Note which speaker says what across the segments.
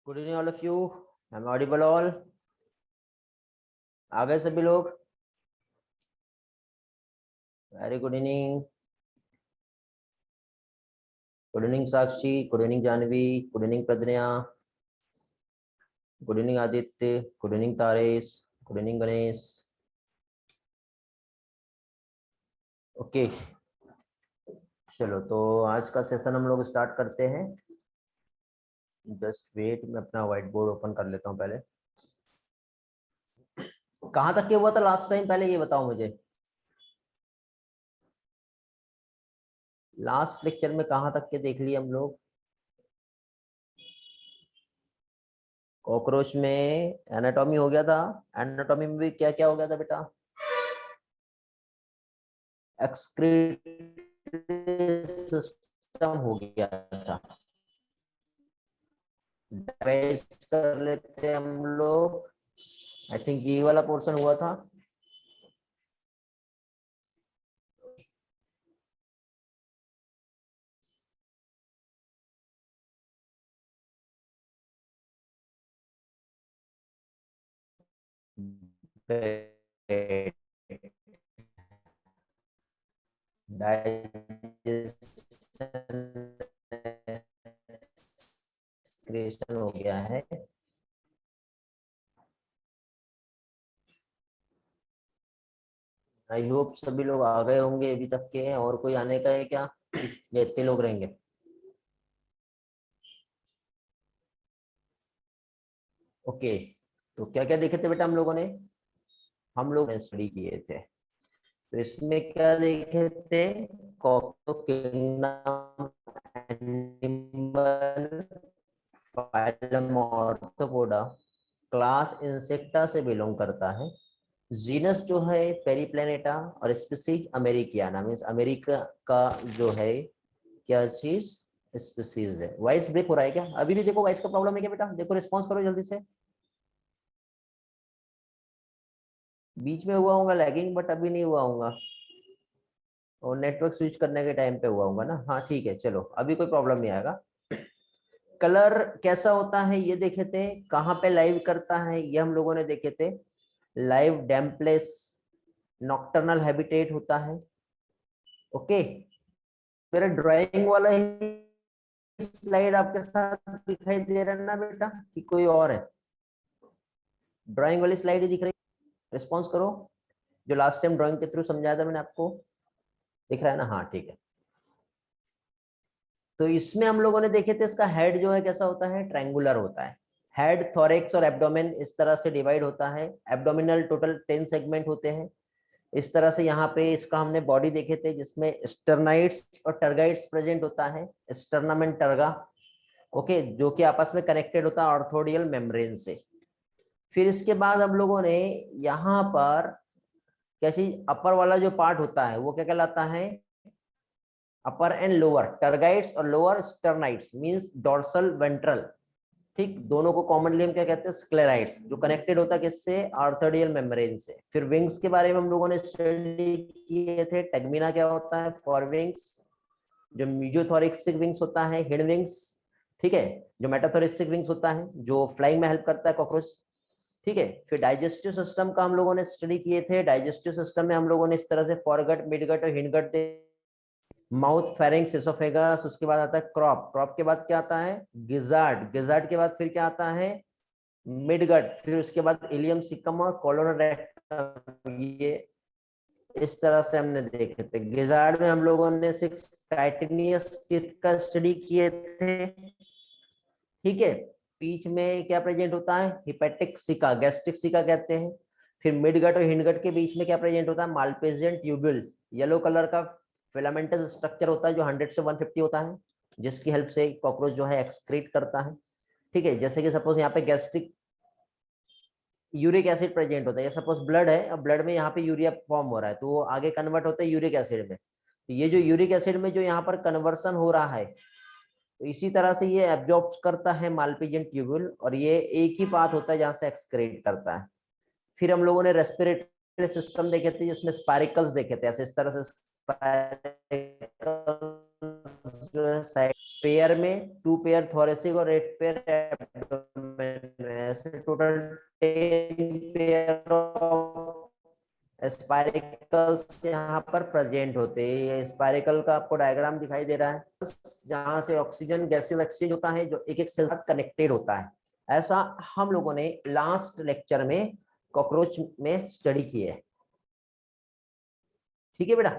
Speaker 1: Good evening all of you. I am audible all? आ गए सभी लोग? Very good evening. Good evening Sakshi, good evening Janvi, good evening Pragya, good evening Aditya, good evening Taresh, good evening Ganesh. Okay चलो, तो आज का session हम लोग स्टार्ट करते हैं। जस्ट वेट, मैं अपना व्हाइट बोर्ड ओपन कर लेता हूँ पहले। कहाँ तक के हुआ था लास्ट टाइम, पहले ये बताओ मुझे। लास्ट लेक्चर में कहाँ तक के देख लिए हम लोग? कॉकरोच में एनाटॉमी हो गया था। एनाटॉमी में भी क्या क्या हो गया था बेटा? एक्सक्रीटरी सिस्टम हो गया था। डिवाइस कर लेते हम लोग। आई थिंक ये वाला पोर्शन हुआ था। क्रिएशन हो गया है। आई होप सभी लोग आ गए होंगे अभी तक के। और कोई आने का है क्या, या इतने लोग रहेंगे? ओके, तो क्या क्या देखे थे बेटा हम लोगों ने? हम लोग स्टडी किए थे, तो इसमें क्या देखे थे? Cockroach kingdom, animal, phylum Arthropoda, class Insecta से बिलोंग करता है। जीनस जो है पेरिप्लेनेटा, और स्पीसीज अमेरिकियाना, मींस अमेरिका का जो है क्या चीज, स्पीसीज है। वॉइस ब्रेक हो रहा है क्या? अभी भी देखो वॉइस का प्रॉब्लम है क्या बेटा? देखो रिस्पॉन्स करो जल्दी से। बीच में हुआ होगा लैगिंग, बट अभी नहीं हुआ होगा, और नेटवर्क स्विच करने के टाइम पे हुआ होगा ना। हाँ ठीक है, चलो अभी कोई प्रॉब्लम नहीं आएगा। कलर कैसा होता है ये देखे थे। कहाँ पे लाइव करता है ये हम लोगों ने देखे थे। लाइव डैम्पलेस नॉक्टर्नल हैबिटेट होता है। ओके, मेरा ड्राइंग वाला ही स्लाइड आपके साथ दिखाई दे रहा है ना बेटा, कि कोई और है? ड्राइंग वाली स्लाइड ही दिख रही? रिस्पॉन्स करो। जो लास्ट टाइम ड्राइंग के थ्रू समझाया था मैंने आपको, दिख रहा है ना? हाँ ठीक है। तो इसमें हम लोगों ने देखे थे, इसका हेड जो है कैसा होता है, ट्रायंगुलर होता है। हेड, थोरेक्स और एब्डोमेन इस तरह से डिवाइड होता है। एब्डोमिनल टोटल 10 सेगमेंट होते हैं इस तरह से। यहाँ पे इसका हमने बॉडी देखे थे, जिसमें स्टर्नाइड्स और टर्गाइड्स प्रेजेंट होता है। स्टर्नम एंड टर्गा, ओके, जो कि आपस में कनेक्टेड होता है ऑर्थोडियल मेम्ब्रेन से। फिर इसके बाद हम लोगों ने यहाँ पर क्या चीज, अपर वाला जो पार्ट होता है वो क्या कहलाता है? अपर एंड लोअर टर्गाइड्स और लोअर स्टर्नाइड्स, मींस डोर्सल वेंट्रल। ठीक, दोनों को कॉमनली हम क्या कहते हैं? स्क्लेराइड्स, जो कनेक्टेड होता है किससे? आर्थोडियल मेम्ब्रेन से। फिर विंग्स के बारे में हम लोगों ने स्टडी किए थे। टेगमिना क्या होता है? Four wings. जो मीजोथोरेक्सिक विंग्स होता है, हिंड विंग्स। ठीक है, जो मेटाथोरेक्सिक विंग्स होता है, जो फ्लाइंग में हेल्प करता है कॉकरोच। ठीक है, फिर डाइजेस्टिव सिस्टम का हम लोगों ने स्टडी किए थे। डाइजेस्टिव सिस्टम में हम लोगों ने इस तरह से फॉरगट, मिडगट और हिंडगट, माउथ, फेरिंग्स, एसोफेगस, उसके बाद आता है क्रॉप। क्रॉप के बाद क्या आता है? गिजार्ड। गिजार्ड के बाद फिर क्या आता है? मिडगट। फिर उसके बाद इलियम, सिकम और कोलोनल रेक्टम। ये इस तरह से हमने देखे थे। गिजार्ड में हम लोगों ने 6 टाइटेनियस टीथ का स्टडी किए थे। ठीक है, बीच में क्या प्रेजेंट होता है? हिपेटिक सिका, गैस्ट्रिक सिका कहते हैं। फिर मिडगट और हिंडगट के बीच में क्या प्रेजेंट होता है? मालपेजियन ट्यूब्यूल, येलो कलर का फिलामेंटस स्ट्रक्चर होता है, जो 100 से 150 होता है, जिसकी हेल्प से कॉकरोच जो है एक्सक्रीट करता है। ठीक है, जैसे कि सपोज यहाँ पे गैस्ट्रिक यूरिक एसिड प्रेजेंट होता है। ये सपोज ब्लड है, अब ब्लड में यहाँ पे यूरिया फॉर्म हो रहा है, तो वो आगे कन्वर्ट होता है यूरिक एसिड में। तो ये जो यूरिक एसिड में जो यहाँ पर कन्वर्सन हो रहा है, तो इसी तरह से ये एब्जॉर्ब करता है मालपीजियन ट्यूब्यूल, और ये एक ही पाथ होता है जहां से एक्सक्रीट करता है। फिर हम लोगों ने रेस्पिरेटरी सिस्टम देखे थे, जिसमें स्पाइरिकल्स देखे थे। ऐसे इस तरह से पेयर में 2 पेयर थोरेसिक और 8 पेयर ऐसे टोटल 10 पेयर ऑफ स्पाइरिकल्स यहाँ पर प्रेजेंट होते हैं। ये स्पाइरिकल का आपको डायग्राम दिखाई दे रहा है, जहां से ऑक्सीजन गैसेस एक्सचेंज होता है, जो एक एक सेल तक कनेक्टेड होता है। ऐसा हम लोगों ने लास्ट लेक्चर में कॉकरोच में स्टडी की है। ठीक है बेटा।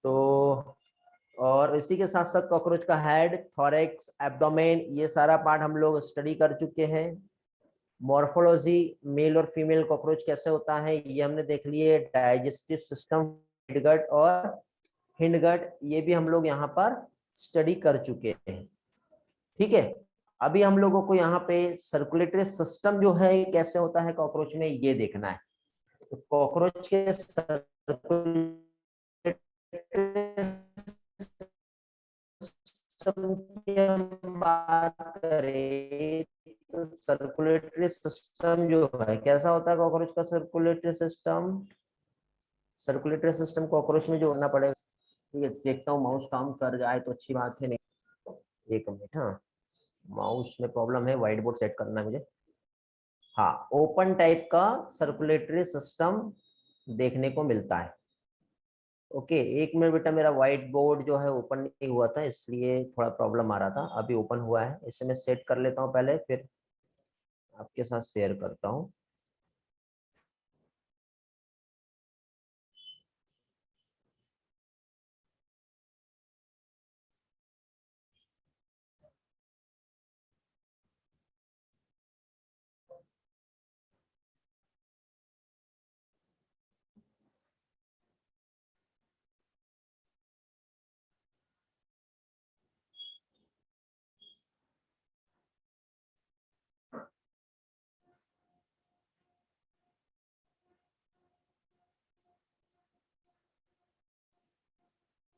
Speaker 1: तो और इसी के साथ साथ कॉकरोच का हेड, थॉरेक्स, एब्डोमेन, ये सारा पार्ट हम लोग स्टडी कर चुके हैं। मॉर्फोलॉजी, मेल और फीमेल कॉकरोच कैसे होता है ये हमने देख लिए। डाइजेस्टिव सिस्टम, हिंडगट और हिंडगट, ये भी हम लोग यहाँ पर स्टडी कर चुके हैं। ठीक है। अभी हम लोगों को यहाँ पे सर्कुलेटरी सिस्टम जो है कैसे होता है कॉकरोच में, ये देखना है। तो कॉकरोच के सर्कुलेटरी सिस्टम की हम बात करें तो सर्कुलेटरी सिस्टम जो है कैसा होता है कॉकरोच का circulatory system. Circulatory system cockroach में जो होना पड़ेगा, ठीक है, देखता हूँ माउस काम कर जाए तो अच्छी बात है, नहीं 1 मिनट। हाँ, माउस में प्रॉब्लम है, व्हाइट बोर्ड सेट करना है मुझे। हाँ, ओपन टाइप का सर्कुलेटरी सिस्टम देखने को मिलता है। ओके, 1 मिनट बेटा, मेरा व्हाइट बोर्ड जो है ओपन नहीं हुआ था, इसलिए थोड़ा प्रॉब्लम आ रहा था। अभी ओपन हुआ है, इसे मैं सेट कर लेता हूँ पहले, फिर आपके साथ शेयर करता हूँ।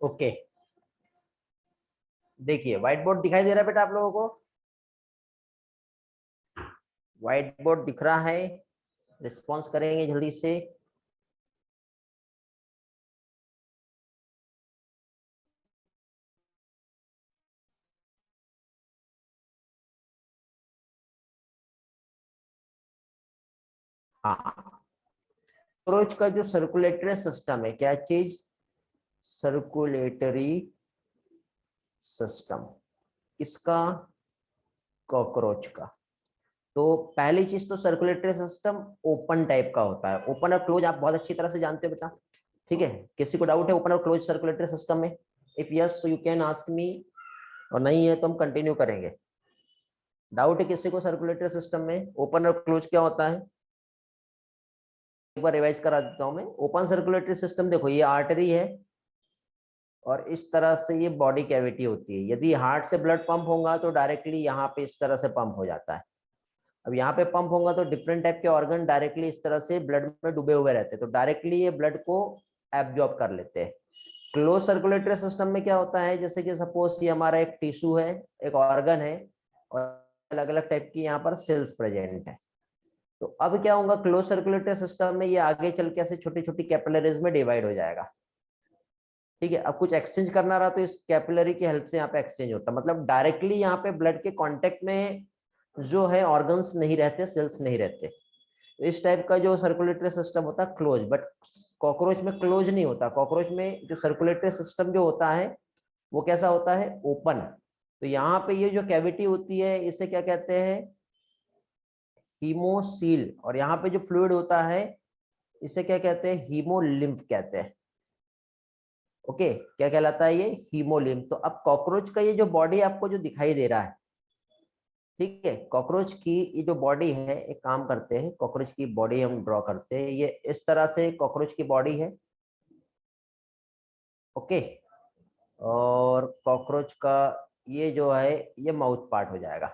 Speaker 1: ओके, देखिए व्हाइट बोर्ड दिखाई दे रहा है बेटा आप लोगों को? व्हाइट बोर्ड दिख रहा है? रिस्पॉन्स करेंगे जल्दी से। हाँ, कॉकरोच का जो सर्कुलेटरी सिस्टम है, क्या चीज? Circulatory system. इसका, कॉकरोच का। तो पहली चीज तो सर्कुलेटरी सिस्टम ओपन टाइप का होता है। ओपन और क्लोज आप बहुत अच्छी तरह से जानते हो बेटा। ठीक है, किसी को डाउट है ओपन और क्लोज सर्कुलेटरी सिस्टम में? If yes so you can ask me, और नहीं है तो हम कंटिन्यू करेंगे। डाउट है किसी को सर्कुलेटरी सिस्टम में ओपन और क्लोज क्या होता है? एक बार रिवाइज करा देता हूं मैं। ओपन सर्कुलेटरी सिस्टम, देखो ये आर्टरी है और इस तरह से ये बॉडी कैविटी होती है। यदि हार्ट से ब्लड पंप होगा तो डायरेक्टली यहाँ पे इस तरह से पंप हो जाता है। अब यहाँ पे पंप होगा तो डिफरेंट टाइप के ऑर्गन डायरेक्टली इस तरह से ब्लड में डूबे हुए रहते हैं, तो डायरेक्टली ये ब्लड को एब्जॉर्ब कर लेते हैं। क्लोज सर्कुलेटरी सिस्टम में क्या होता है, जैसे कि सपोज ये हमारा एक टिश्यू है, एक ऑर्गन है, और अलग अलग टाइप की यहाँ पर सेल्स प्रेजेंट है। तो अब क्या होगा क्लोज सर्कुलेटरी सिस्टम में, ये आगे चल के ऐसे छोटी छोटी कैपिलरीज में डिवाइड हो जाएगा। ठीक है, अब कुछ एक्सचेंज करना रहा तो इस कैपिलरी की हेल्प से यहाँ पे एक्सचेंज होता है। मतलब डायरेक्टली यहाँ पे ब्लड के कांटेक्ट में जो है ऑर्गन्स नहीं रहते, सेल्स नहीं रहते। तो इस टाइप का जो सर्कुलेटरी सिस्टम होता है क्लोज, बट कॉकरोच में क्लोज नहीं होता। कॉकरोच में जो सर्कुलेटरी सिस्टम जो होता है वो कैसा होता है? ओपन। तो यहाँ पे ये जो कैविटी होती है इसे क्या कहते हैं? हीमोसील। और यहाँ पे जो फ्लूइड होता है इसे क्या कहते हैं? हीमोलिम्फ कहते हैं। ओके, क्या कहलाता है ये? हीमोलिम्फ। तो अब कॉकरोच का ये जो बॉडी आपको जो दिखाई दे रहा है, ठीक है, कॉकरोच की ये जो बॉडी है, एक काम करते हैं, कॉकरोच की बॉडी हम ड्रॉ करते हैं। ये इस तरह से कॉकरोच की बॉडी है। ओके, और कॉकरोच का ये जो है ये माउथ पार्ट हो जाएगा।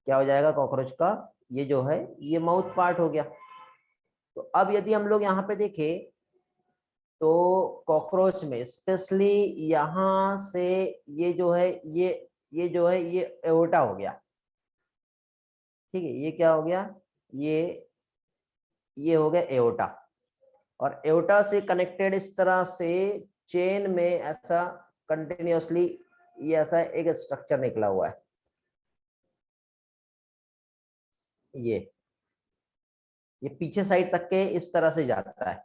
Speaker 1: क्या हो जाएगा कॉकरोच का? ये जो है ये माउथ पार्ट हो गया। तो अब यदि हम लोग यहाँ पे देखें तो कॉकरोच में स्पेशली यहाँ से ये जो है ये जो है ये एओर्टा हो गया। ठीक है, ये क्या हो गया? ये हो गया एओर्टा। और एओर्टा से कनेक्टेड इस तरह से चेन में ऐसा कंटिन्यूअसली ये ऐसा एक स्ट्रक्चर निकला हुआ है। ये पीछे साइड तक के इस तरह से जाता है।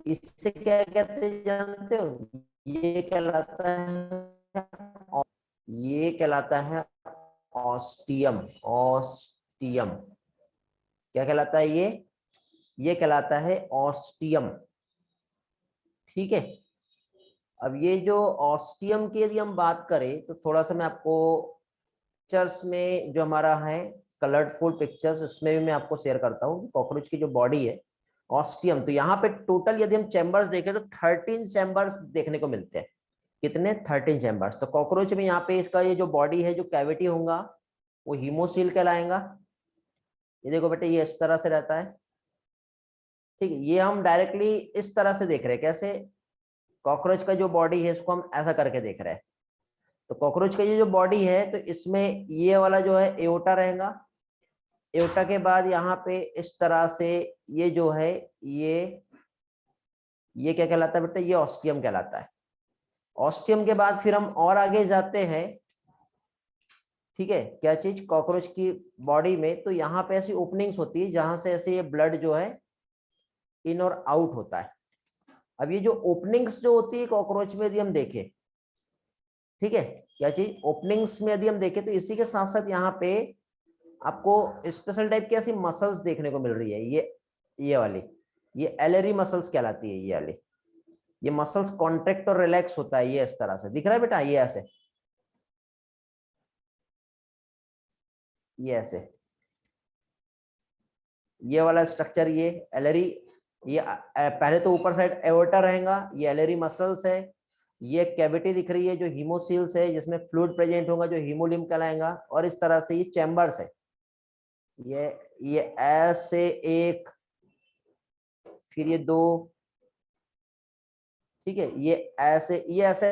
Speaker 1: इससे क्या कहते हैं जानते हो? ये कहलाता है, ये कहलाता है ऑस्टियम। ऑस्टियम क्या कहलाता है? ये कहलाता है ऑस्टियम। ठीक है। अब ये जो ऑस्टियम की यदि हम बात करें तो थोड़ा सा मैं आपको पिक्चर्स में जो हमारा है कलरफुल पिक्चर्स, उसमें भी मैं आपको शेयर करता हूँ कॉकरोच की जो बॉडी है ऑस्टियम। तो यहाँ पे टोटल यदि हम चैम्बर्स देखें तो 13 चैम्बर्स देखने को मिलते हैं। कितने? 13 चैम्बर्स। तो कॉकरोच में यहाँ पे इसका ये जो बॉडी है, जो कैविटी होगा वो हीमोसील कहलाएगा। ये देखो बेटे, ये इस तरह से रहता है। ठीक है, ये हम डायरेक्टली इस तरह से देख रहे हैं। कैसे? कॉकरोच का जो बॉडी है इसको हम ऐसा करके देख रहे हैं। तो कॉकरोच का ये जो बॉडी है, तो इसमें ये वाला जो है एओर्टा रहेगा। एओर्टा के बाद यहाँ पे इस तरह से ये जो है ये क्या कहलाता है बेटा? ये ऑस्टियम कहलाता है। ऑस्टियम के बाद फिर हम और आगे जाते हैं। ठीक है, क्या चीज? कॉकरोच की बॉडी में तो यहाँ पे ऐसी ओपनिंग्स होती है जहां से ऐसे ये ब्लड जो है इन और आउट होता है। अब ये जो ओपनिंग्स जो होती है कॉकरोच में यदि हम देखें, ठीक है, क्या चीज? ओपनिंग्स में यदि हम देखें तो इसी के साथ साथ यहाँ पे आपको स्पेशल टाइप की ऐसी मसल्स देखने को मिल रही है। ये वाली, ये एलरी मसल्स कहलाती है। ये वाली, ये मसल्स कॉन्ट्रैक्ट और रिलैक्स होता है। ये इस तरह से दिख रहा है बेटा, ये ऐसे, ये ऐसे, ये वाला स्ट्रक्चर, ये एलरी, ये पहले तो ऊपर साइड एओर्टा रहेगा, ये एलरी मसल्स है। ये कैविटी दिख रही है जो हीमोसील्स है, जिसमें फ्लूइड प्रेजेंट होगा जो हीमोलिम्फ कहलाएगा। और इस तरह से ये चैम्बर्स है। ये ऐसे एक, फिर ये दो, ठीक है, ये ऐसे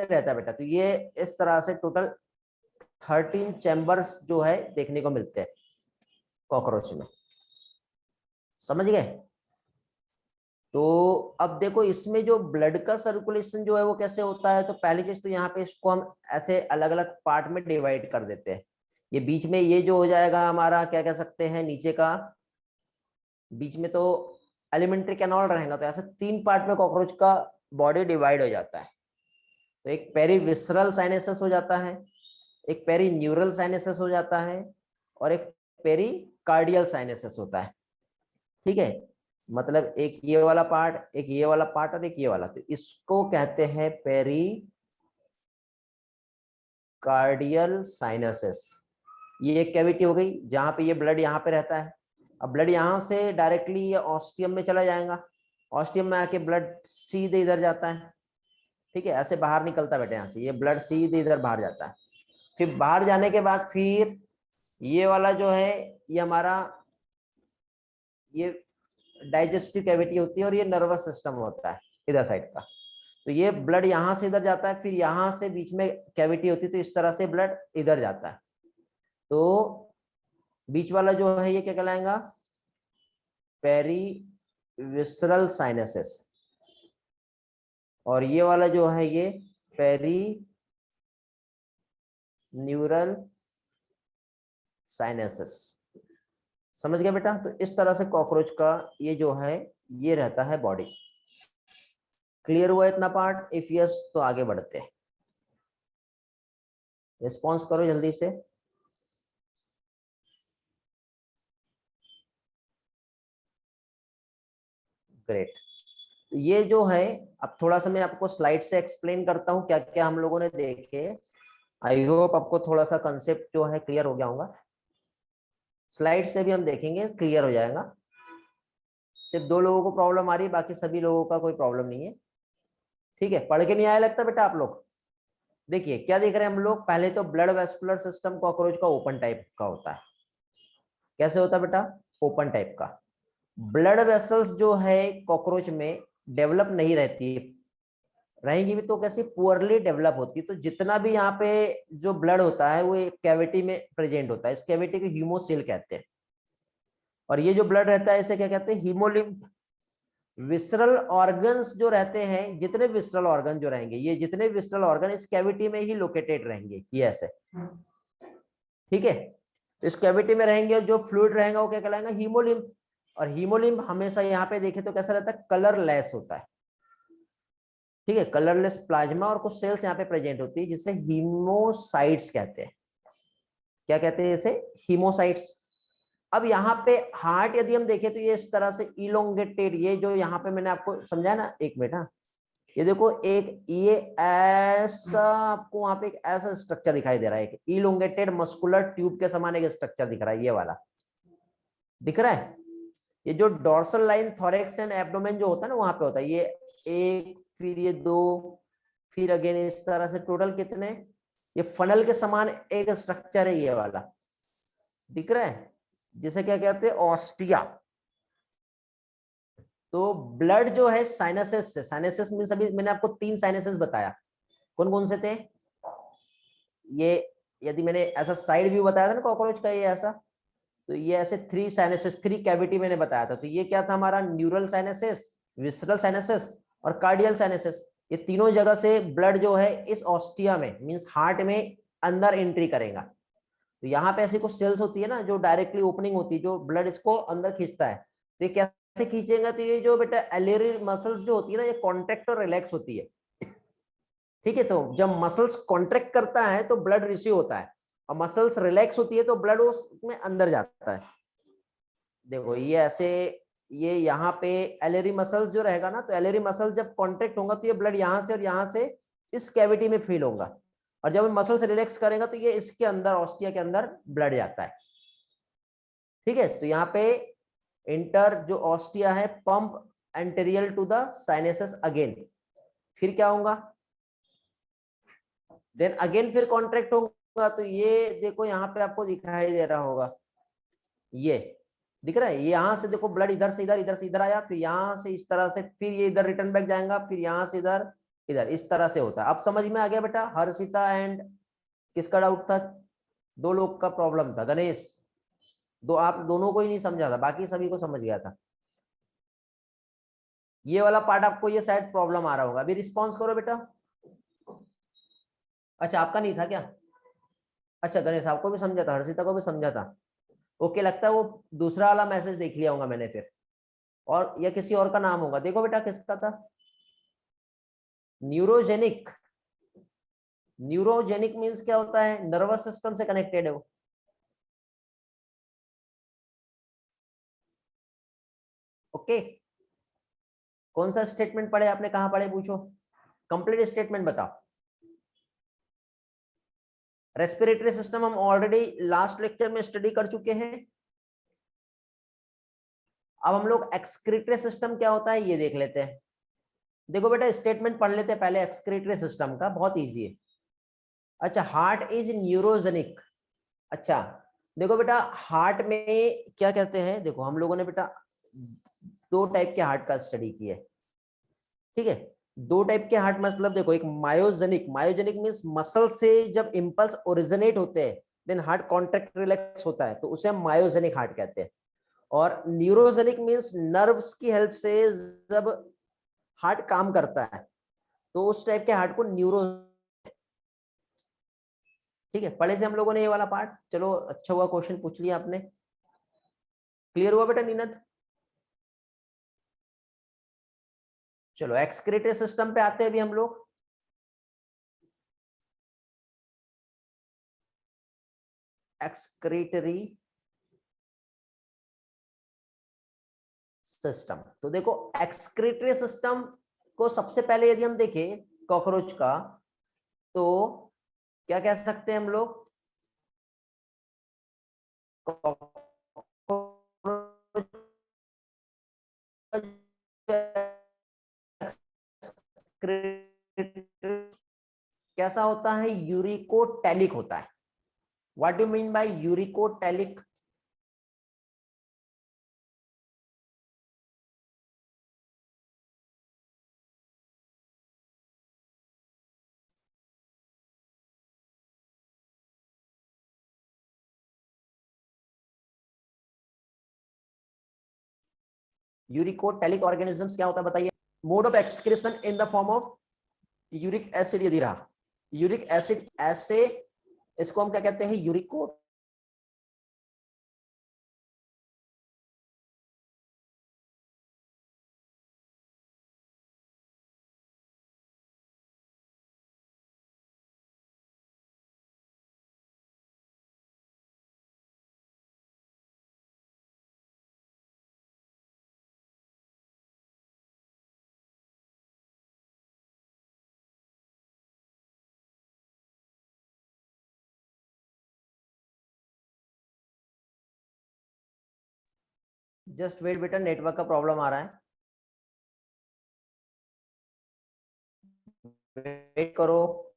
Speaker 1: रहता है बेटा। तो ये इस तरह से टोटल 13 चैम्बर्स जो है देखने को मिलते हैं कॉकरोच में। समझ गए? तो अब देखो इसमें जो ब्लड का सर्कुलेशन जो है वो कैसे होता है। तो पहली चीज तो यहाँ पे इसको हम ऐसे अलग अलग पार्ट में डिवाइड कर देते हैं। ये बीच में ये जो हो जाएगा हमारा, क्या कह सकते हैं, नीचे का बीच में तो एलिमेंट्री कैनॉल रहेगा। तो ऐसे 3 पार्ट में कॉकरोच का बॉडी डिवाइड हो जाता है। तो एक पेरीविसरल साइनेसिस हो जाता है, एक पेरी न्यूरल साइनेसिस हो जाता है, और एक पेरीकार्डियल साइनेसिस होता है। ठीक है, मतलब एक ये वाला पार्ट, एक ये वाला पार्ट, और एक ये वाला। तो इसको कहते हैं पेरीकार्डियल साइनेसिस। ये एक कैविटी हो गई जहां पे ये ब्लड यहाँ पे रहता है। अब ब्लड यहाँ से डायरेक्टली ये ऑस्टियम में चला जाएगा। ऑस्टियम में आके ब्लड सीधे इधर जाता है। ठीक है, ऐसे बाहर निकलता बेटा, यहाँ से ये ब्लड सीधे इधर बाहर जाता है। फिर बाहर जाने के बाद फिर ये वाला जो है ये हमारा ये डाइजेस्टिव कैविटी होती है, और ये नर्वस सिस्टम होता है इधर साइड का। तो ये ब्लड यहाँ से इधर जाता है, फिर यहाँ से बीच में कैविटी होती है, तो इस तरह से ब्लड इधर जाता है। तो बीच वाला जो है ये क्या कहलाएगा? Perivisceral sinensis. और ये वाला जो है ये पेरी न्यूरल साइनेसिस। समझ गया बेटा? तो इस तरह से कॉकरोच का ये जो है ये रहता है बॉडी। क्लियर हुआ इतना पार्ट? इफ यस तो आगे बढ़ते हैं। रिस्पॉन्स करो जल्दी से। ग्रेट। तो ये जो है, अब थोड़ा सा मैं आपको स्लाइड से एक्सप्लेन करता हूँ क्या क्या हम लोगों ने देखे। आई होप आपको थोड़ा सा कंसेप्ट जो है क्लियर हो गया होगा। स्लाइड से भी हम देखेंगे, क्लियर हो जाएगा। सिर्फ 2 लोगों को प्रॉब्लम आ रही है, बाकी सभी लोगों का कोई प्रॉब्लम नहीं है। ठीक है, पढ़ के नहीं आया लगता बेटा आप लोग? देखिए क्या देख रहे हैं हम लोग। पहले तो ब्लड वेस्कुलर सिस्टम कॉकरोच का ओपन टाइप का होता है। कैसे होता है बेटा? ओपन टाइप का। ब्लड वेसल्स जो है कॉकरोच में डेवलप नहीं रहती, रहेंगी भी तो कैसी, पुअरली डेवलप होती है। तो जितना भी यहाँ पे जो ब्लड होता है वो एक कैविटी में प्रेजेंट होता है। इस कैविटी को हीमोसील कहते हैं। और ये जो ब्लड रहता है इसे क्या कहते हैं? हीमोलिम्फ। विसरल ऑर्गन्स जो रहते हैं, जितने विसरल ऑर्गन जो रहेंगे, ये जितने विसरल ऑर्गन इस कैविटी में ही लोकेटेड रहेंगे। ये ऐसे ठीक है, तो इस कैविटी में रहेंगे और जो फ्लूइड रहेगा वो क्या कहलाएगा, हीमोलिम्फ। और हीमोलिम्फ हमेशा यहाँ पे देखे तो कैसा रहता है, कलरलेस होता है। ठीक है, कलरलेस प्लाज्मा, और कुछ सेल्स यहाँ पे प्रेजेंट होती है जिसे हीमोसाइट्स कहते हैं। क्या कहते हैं इसे, हीमोसाइट्स। अब यहाँ पे हार्ट यदि हम देखें तो ये इस तरह से इलोंगेटेड, ये जो यहाँ पे मैंने आपको समझाया ना, एक मिनट, हाँ, ये देखो एक ये ऐसा आपको वहां पे एक ऐसा स्ट्रक्चर दिखाई दे रहा है, एक इलोंगेटेड मस्कुलर ट्यूब के समान एक स्ट्रक्चर दिख रहा है, ये वाला दिख रहा है। ये जो dorsal line thorax and abdomen जो होता है ना, वहां पे होता है ये एक, फिर ये दो, फिर अगेन इस तरह से, टोटल कितने, ये फनल के समान एक स्ट्रक्चर है ये वाला, दिख रहा है, जिसे क्या कहते हैं, ऑस्टिया। तो ब्लड जो है साइनसेस से, साइनसेस मींस अभी मैंने आपको 3 साइनसेस बताया, कौन कौन से थे ये, यदि मैंने ऐसा साइड व्यू बताया था ना कॉकरोच का, ये ऐसा, तो ये ऐसे 3 साइनसेस, 3 कैविटी मैंने बताया था। तो ये क्या था हमारा, न्यूरल साइनसेस, विसरल साइनसेस और कार्डियल साइनसेस। ये तीनों जगह से ब्लड जो है इस ऑस्टिया में, मींस हार्ट में अंदर एंट्री करेगा। तो यहाँ पे ऐसी कुछ सेल्स होती है ना जो डायरेक्टली ओपनिंग होती है, जो ब्लड इसको अंदर खींचता है। तो ये कैसे खींचेगा, तो ये जो बेटा एलियरी मसल्स जो होती है ना, ये कॉन्ट्रैक्ट और रिलैक्स होती है। ठीक है, तो जब मसल्स कॉन्ट्रैक्ट करता है तो ब्लड रिसीव होता है, और मसल्स रिलैक्स होती है तो ब्लड उसमें अंदर जाता है। देखो ये ऐसे, ये यहाँ पे एलियरी मसल्स जो रहेगा ना, तो एलियरी मसल जब कॉन्ट्रैक्ट होगा तो ये ब्लड यहाँ से और यहाँ से इस कैविटी में फील होगा, और जब मसल से रिलैक्स करेगा तो ये इसके अंदर, ऑस्टिया के अंदर ब्लड जाता है। ठीक है, तो यहाँ पे इंटर जो ऑस्टिया है, pump anterior to the sinuses again, फिर क्या होगा, देन अगेन फिर कॉन्ट्रैक्ट होगा। तो ये देखो यहाँ पे आपको दिखाई दे रहा होगा, ये दिख रहा है, ये यहाँ से देखो ब्लड इधर से इधर, इधर से इधर आया, फिर यहाँ से इस तरह से, फिर ये इधर रिटर्न बैक जाएगा, फिर यहाँ से इधर, इधर, इस तरह से होता है। अब समझ में आ गया बेटा, हर्षिता एंड किसका डाउट था, 2 लोग का प्रॉब्लम था, गणेश, दो, आप दोनों को ही नहीं समझा था, बाकी सभी को समझ गया था। ये वाला पार्ट आपको ये शायद प्रॉब्लम आ रहा होगा। अभी रिस्पॉन्स करो बेटा। अच्छा, आपका नहीं था क्या, अच्छा गणेश आपको भी समझा था, हर्षिता को भी समझा था, ओके, लगता है वो दूसरा वाला मैसेज देख लिया होगा मैंने फिर, और या किसी और का नाम होगा। देखो बेटा किसका था, न्यूरोजेनिक। न्यूरोजेनिक मींस क्या होता है, नर्वस सिस्टम से कनेक्टेड है वो। ओके, कौन सा स्टेटमेंट पढ़े आपने, कहां पढ़े, पूछो, कंप्लीट स्टेटमेंट बताओ। रेस्पिरेटरी सिस्टम हम ऑलरेडी लास्ट लेक्चर में स्टडी कर चुके हैं। अब हम लोग एक्सक्रीटरी सिस्टम क्या होता है ये देख लेते हैं। देखो बेटा स्टेटमेंट पढ़ लेते हैं पहले एक्सक्रीटरी सिस्टम का, बहुत इजी है। अच्छा, हार्ट इज न्यूरोजेनिक। अच्छा देखो बेटा, हार्ट में क्या कहते हैं, देखो हम लोगों ने बेटा 2 टाइप के हार्ट का स्टडी किया है। ठीक है, 2 टाइप के हार्ट, मतलब देखो, एक मायोजेनिक, मायोजेनिक मींस मसल से जब इंपल्स ओरिजिनेट होते हैं देन हार्ट कॉन्ट्रैक्ट रिलैक्स होता है, तो उसे हम मायोजेनिक हार्ट कहते हैं। और न्यूरोजेनिक मींस नर्व्स की हेल्प से जब हार्ट काम करता है, तो उस टाइप के हार्ट को न्यूरो। ठीक है, पढ़े थे हम लोगों ने ये वाला पार्ट, चलो अच्छा हुआ क्वेश्चन पूछ लिया आपने। क्लियर हुआ बेटा नीनद। चलो एक्सक्रीटरी सिस्टम पे आते हैं अभी हम लोग। एक्सक्रीटरी सिस्टम, तो देखो एक्सक्रीटरी सिस्टम को सबसे पहले यदि हम देखें कॉकरोच का, तो क्या कह सकते हैं हम लोग, कैसा होता है, यूरिकोटैलिक होता है। What do mean by uricotelic, uricotelic organisms क्या होता है बताइए। Mode of excretion in the form of uric acid यदि रहा, यूरिक एसिड ऐसे, इसको हम क्या कहते हैं, यूरिको जस्ट वेट बेटा, नेटवर्क का प्रॉब्लम आ रहा है, वेट करो,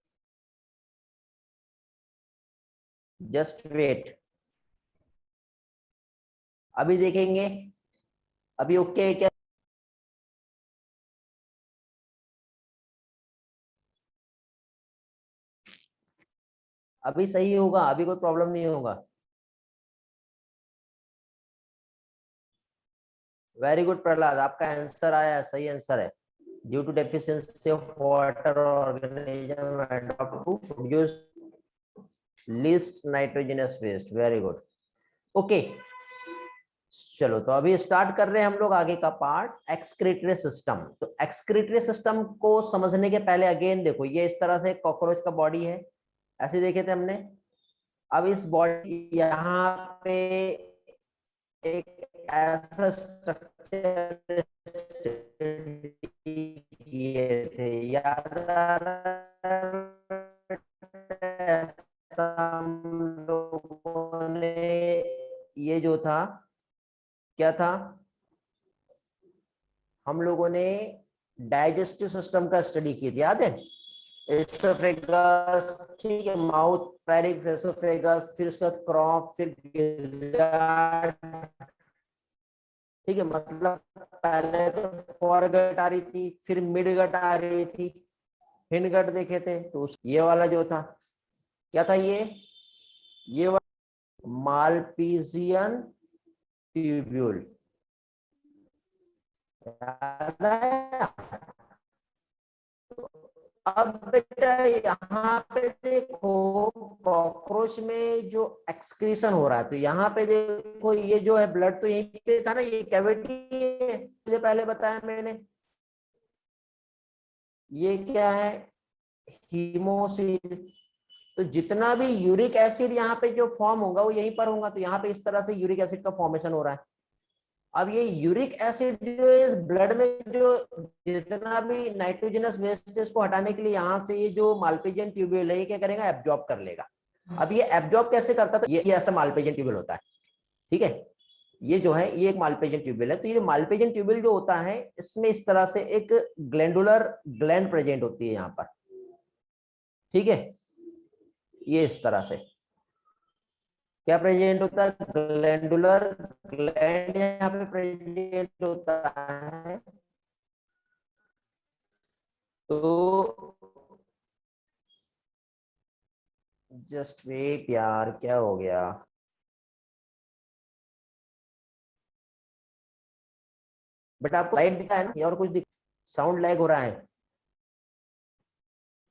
Speaker 1: जस्ट वेट। अभी देखेंगे, अभी ओके क्या? अभी सही होगा, अभी कोई प्रॉब्लम नहीं होगा। वेरी गुड प्रहलाद, आपका आंसर आया, सही आंसर है। Due to deficiency of water organism adopt to produce least nitrogenous waste. Very good, okay. चलो तो अभी स्टार्ट कर रहे हैं हम लोग आगे का पार्ट, एक्सक्रीटरी सिस्टम। तो एक्सक्रीटरी सिस्टम को समझने के पहले अगेन देखो, ये इस तरह से कॉकरोच का बॉडी है, ऐसे देखे थे हमने। अब इस बॉडी यहाँ पे एक ऐसा स्ट्रक्चर किए थे, याद आ रहा है? हम लोगों ने ये जो था, क्या था, हम लोगों ने डाइजेस्टिव सिस्टम का स्टडी की थी, याद है? एसोफेगस, ठीक है, माउथ, पेरिक्स, एसोफेगस, फिर उसके बाद क्रॉप, फिर गिजार्ड, ठीक है। मतलब पहले तो फॉरगट आ रही थी, फिर मिडगट आ रही थी, हिंडगट देखे थे। तो ये वाला जो था, क्या था ये वाला मालपीजियन ट्यूब्यूल, याद आया? अब बेटा यहाँ पे देखो, कॉकरोच में जो एक्सक्रीशन हो रहा है, तो यहाँ पे देखो ये जो है ब्लड तो यहीं पे था ना, ये कैविटी है, मुझे पहले बताया मैंने। ये क्या है? हीमोसिल। तो जितना भी यूरिक एसिड यहाँ पे जो फॉर्म होगा वो यहीं पर होगा, तो यहाँ पे इस तरह से यूरिक एसिड का फॉर्मेशन हो रहा है। अब ये यूरिक एसिड जो है इस ब्लड में जो जितना भी नाइट्रोजनस वेस्ट है इसको हटाने के लिए यहाँ से ये जो मालपेजियन ट्यूब्यूल है ये क्या करेगा? एब्जॉर्ब कर लेगा। अब ये एब्जॉर्ब कैसे करता था? ये ऐसा मालपेजियन ट्यूब्यूल होता है, ठीक है। ये जो है ये एक मालपेजियन ट्यूब्यूल है। तो ये मालपेजियन ट्यूब्यूल जो होता है इसमें इस तरह से एक ग्लैंडुलर ग्लैंड प्रेजेंट होती है यहाँ पर, ठीक है। ये इस तरह से क्या प्रेजेंट होता है? ग्लैंडुलर ग्लैंड यहाँ पे प्रेजेंट होता है। तो जस्ट वेट यार, क्या हो गया? बट आपको लाइट दिखा है ना, या और कुछ दिख? साउंड लैग हो रहा है,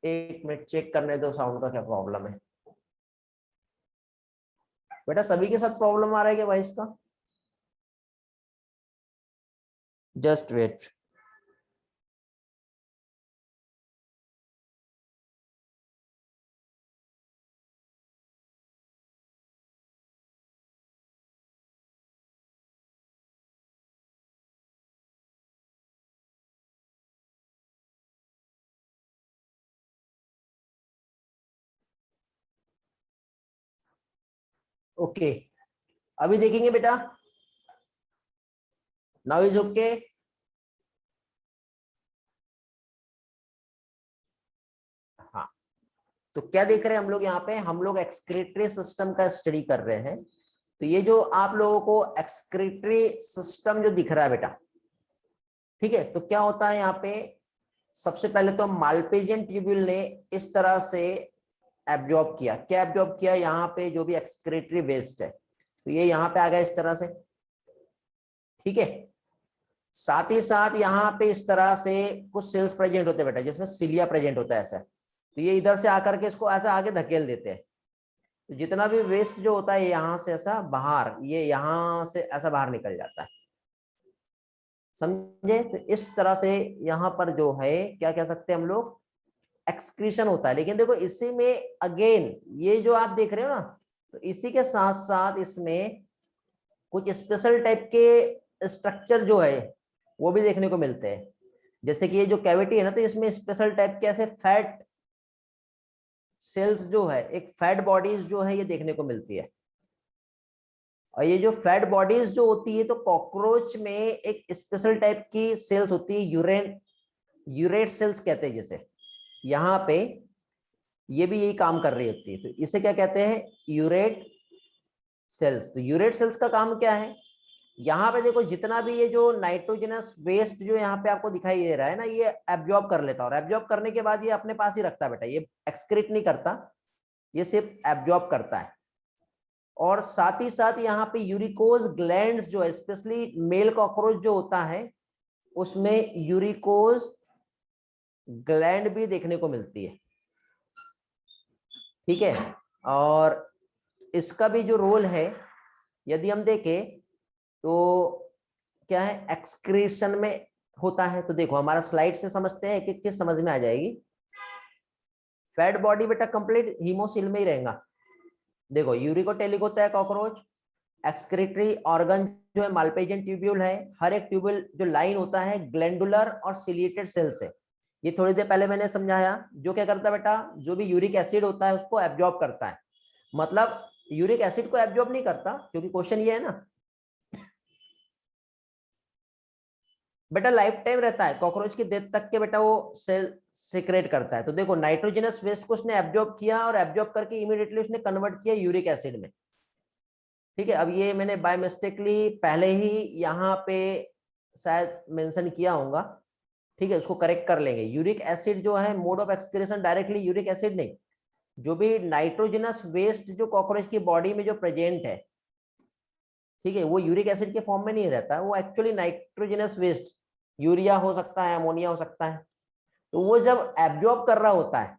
Speaker 1: एक मिनट चेक करने दो साउंड का क्या प्रॉब्लम है। बेटा सभी के साथ प्रॉब्लम आ रहा है क्या वॉइस का? Just wait. ओके, अभी देखेंगे बेटा, नाउ इज ओके। हाँ, तो क्या देख रहे हैं हम लोग यहाँ पे? हम लोग एक्सक्रीटरी सिस्टम का स्टडी कर रहे हैं। तो ये जो आप लोगों को एक्सक्रीटरी सिस्टम जो दिख रहा है बेटा, ठीक है, तो क्या होता है यहाँ पे? सबसे पहले तो मालपेजियन ट्यूब्यूल ने इस तरह से एब्जॉर्ब किया। क्या एब्जॉर्ब किया? यहाँ पे जो भी एक्सक्रीटरी वेस्ट है तो ये यहाँ पे आ गया इस तरह से, ठीक है। साथ ही साथ यहाँ पे इस तरह से कुछ सेल्स प्रेजेंट होते हैं बेटा, जिसमें सिलिया प्रेजेंट होता है ऐसा। तो ये इधर से आकर के इसको ऐसा आगे धकेल देते हैं। तो जितना भी वेस्ट जो होता है यहाँ से ऐसा बाहर, ये यहाँ से ऐसा बाहर निकल जाता है, समझे? तो इस तरह से यहाँ पर जो है क्या कह सकते हैं हम लोग? एक्सक्रीशन होता है। लेकिन देखो इसी में अगेन ये जो आप देख रहे हो ना, तो इसी के साथ साथ इसमें कुछ स्पेशल टाइप के स्ट्रक्चर जो है वो भी देखने को मिलते हैं। जैसे कि ये जो कैविटी है ना, तो इसमें स्पेशल टाइप के ऐसे फैट सेल्स जो है, एक फैट बॉडीज जो है ये देखने को मिलती है। और ये जो फैट बॉडीज जो होती है, तो कॉकरोच में एक स्पेशल टाइप की सेल्स होती है, यूरेट सेल्स कहते हैं जिसे। यहाँ पे ये भी यही काम कर रही होती है, तो इसे क्या कहते हैं, यूरेट सेल्स। तो यूरेट सेल्स का काम क्या है, यहाँ पे देखो जितना भी ये जो नाइट्रोजनस वेस्ट जो यहाँ पे आपको दिखाई दे रहा है ना, ये एब्जॉर्ब कर लेता है, और एब्जॉर्ब करने के बाद ये अपने पास ही रखता है बेटा, ये एक्सक्रीट नहीं करता, ये सिर्फ एब्जॉर्ब करता है। और साथ ही साथ यहाँ पे यूरिकोज ग्लैंड्स जो है, स्पेशली मेल कॉकरोच जो होता है उसमें यूरिकोज ग्लैंड भी देखने को मिलती है, ठीक है। और इसका भी जो रोल है यदि हम देखें तो क्या है, एक्सक्रीशन में होता है। तो देखो हमारा स्लाइड से समझते हैं, एक एक चीज समझ में आ जाएगी। फैट बॉडी बेटा कंप्लीट हीमोसिल में ही रहेगा। देखो यूरिकोटेलिक होता है कॉकरोच, एक्सक्रीटरी ऑर्गन जो है माल्पेजियन ट्यूब्यूल है, हर एक ट्यूब्यूल जो लाइन होता है ग्लैंडुलर और सिलिएटेड सेल से। ये थोड़ी देर पहले मैंने समझाया, जो क्या करता है बेटा, जो भी यूरिक एसिड होता है उसको एब्जॉर्ब करता है। मतलब यूरिक एसिड को एब्जॉर्ब नहीं करता, क्योंकि क्वेश्चन ये है ना बेटा, लाइफ टाइम रहता है कॉकरोच की डेथ तक के बेटा, वो सेल सिक्रेट करता है। तो देखो नाइट्रोजनस वेस्ट को उसने एब्जॉर्ब किया, और एब्जॉर्ब करके इमीडिएटली उसने कन्वर्ट किया यूरिक एसिड में, ठीक है। अब ये मैंने बाय मिस्टेकली पहले ही यहाँ पे शायद मेंशन किया होगा, ठीक है, उसको करेक्ट कर लेंगे। यूरिक एसिड जो है mode of excretion directly uric acid नहीं, जो भी नाइट्रोजनस वेस्ट जो कॉकरोच की बॉडी में जो प्रेजेंट है, ठीक है, वो यूरिक एसिड के फॉर्म में नहीं रहता है, वो एक्चुअली नाइट्रोजनस वेस्ट, यूरिया हो सकता है, अमोनिया हो सकता है। तो वो जब एब्जॉर्ब कर रहा होता है,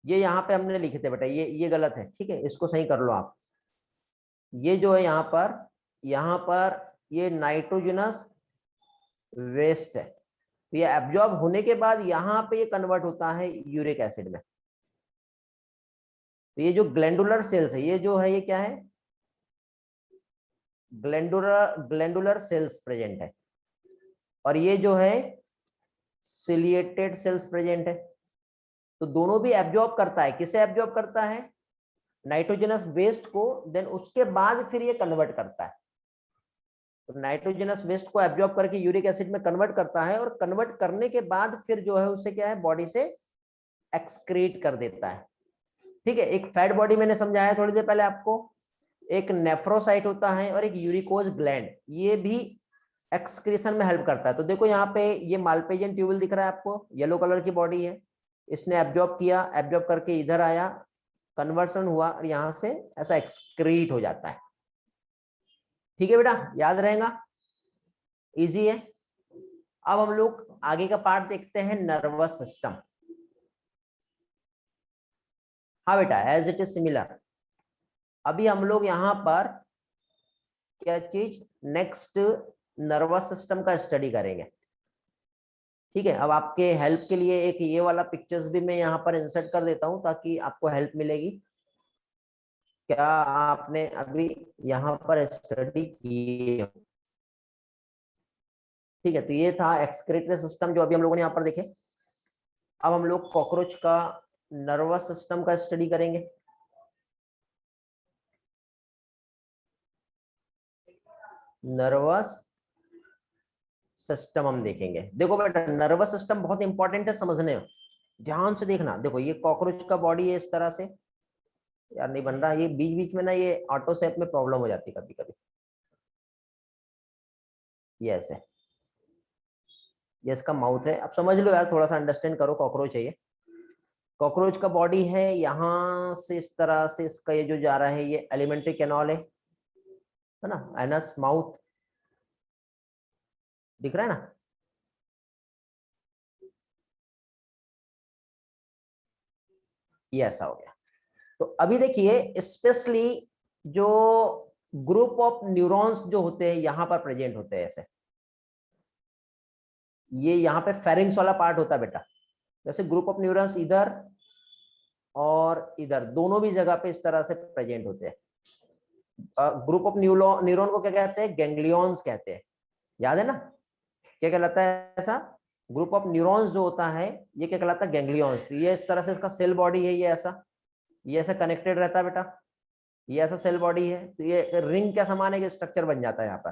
Speaker 1: ये यहाँ पे हमने लिखे थे बेटा, ये गलत है, ठीक है, इसको सही कर लो आप। ये जो है यहाँ पर ये नाइट्रोजनस वेस्ट है, तो ये एब्जॉर्ब होने के बाद यहाँ पे ये कन्वर्ट होता है यूरिक एसिड में। तो ये जो ग्लैंडुलर सेल्स है, ये जो है ये क्या है, ग्लैंडुलर सेल्स प्रेजेंट है, और ये जो है सिलिएटेड सेल्स प्रेजेंट है। तो दोनों भी एब्जॉर्ब करता है, किसे एब्जॉर्ब करता है, नाइट्रोजनस वेस्ट को, देन उसके बाद फिर ये कन्वर्ट करता है। तो नाइट्रोजनस वेस्ट को एब्जॉर्ब करके यूरिक एसिड में कन्वर्ट करता है, और कन्वर्ट करने के बाद फिर जो है उससे क्या है, बॉडी से एक्सक्रीट कर देता है, ठीक है। एक फैट बॉडी मैंने समझाया थोड़ी देर पहले आपको, एक नेफ्रोसाइट होता है और एक यूरिकोज ग्लैंड, ये भी एक्सक्रीशन में हेल्प करता है। तो देखो यहाँ पे ये माल्पेजियन ट्यूबल दिख रहा है आपको, येलो कलर की बॉडी है, इसने एब्जॉर्ब किया, एब्जॉर्ब करके इधर आया, कन्वर्सन हुआ, और यहाँ से ऐसा एक्सक्रीट हो जाता है, ठीक है बेटा, याद रहेगा, इजी है। अब हम लोग आगे का पार्ट देखते हैं, नर्वस सिस्टम। हाँ बेटा, एज इट इज सिमिलर। अभी हम लोग यहाँ पर क्या चीज, नेक्स्ट नर्वस सिस्टम का स्टडी करेंगे, ठीक है। अब आपके हेल्प के लिए एक ये वाला पिक्चर्स भी मैं यहाँ पर इंसर्ट कर देता हूँ, ताकि आपको हेल्प मिलेगी। क्या आपने अभी यहाँ पर स्टडी की, ठीक है। तो ये था एक्सक्रीटरी सिस्टम जो अभी हम लोगों ने यहाँ पर देखे। अब हम लोग कॉकरोच का नर्वस सिस्टम का स्टडी करेंगे। नर्वस सिस्टम हम देखेंगे। देखो बेटा, नर्वस सिस्टम बहुत इंपॉर्टेंट है समझने में, ध्यान से देखना। देखो ये कॉकरोच का बॉडी है इस तरह से, यार नहीं बन रहा, ये बीच बीच में ना ये ऑटो सेप में प्रॉब्लम हो जाती है कभी कभी, ये ऐसे, ये इसका माउथ है। अब समझ लो यार, थोड़ा सा अंडरस्टैंड करो, कॉकरोच है ये, कॉकरोच का बॉडी है, यहाँ से इस तरह से इसका ये जो जा रहा है, ये एलिमेंट्री कैनॉल है ना, एनस माउथ दिख रहा है ना, ये ऐसा हो गया। तो अभी देखिए स्पेशली जो ग्रुप ऑफ न्यूरॉन्स जो होते हैं यहाँ पर प्रेजेंट होते हैं ऐसे, ये यहाँ पे फेरिंग्स वाला पार्ट होता है बेटा, जैसे ग्रुप ऑफ न्यूरॉन्स इधर और इधर दोनों भी जगह पे इस तरह से प्रेजेंट होते हैं। ग्रुप ऑफ न्यूरॉन को क्या कहते हैं, गैंग्लियंस कहते हैं, याद है ना, क्या कहलाता है ऐसा, ग्रुप ऑफ न्यूरॉन्स जो होता है ये क्या कहलाता है, गैंग्लियंस। तो ये इस तरह से इसका सेल बॉडी है, ये ऐसा कनेक्टेड रहता है बेटा, ये ऐसा सेल बॉडी है, तो ये रिंग का समान एक स्ट्रक्चर बन जाता है यहाँ पर।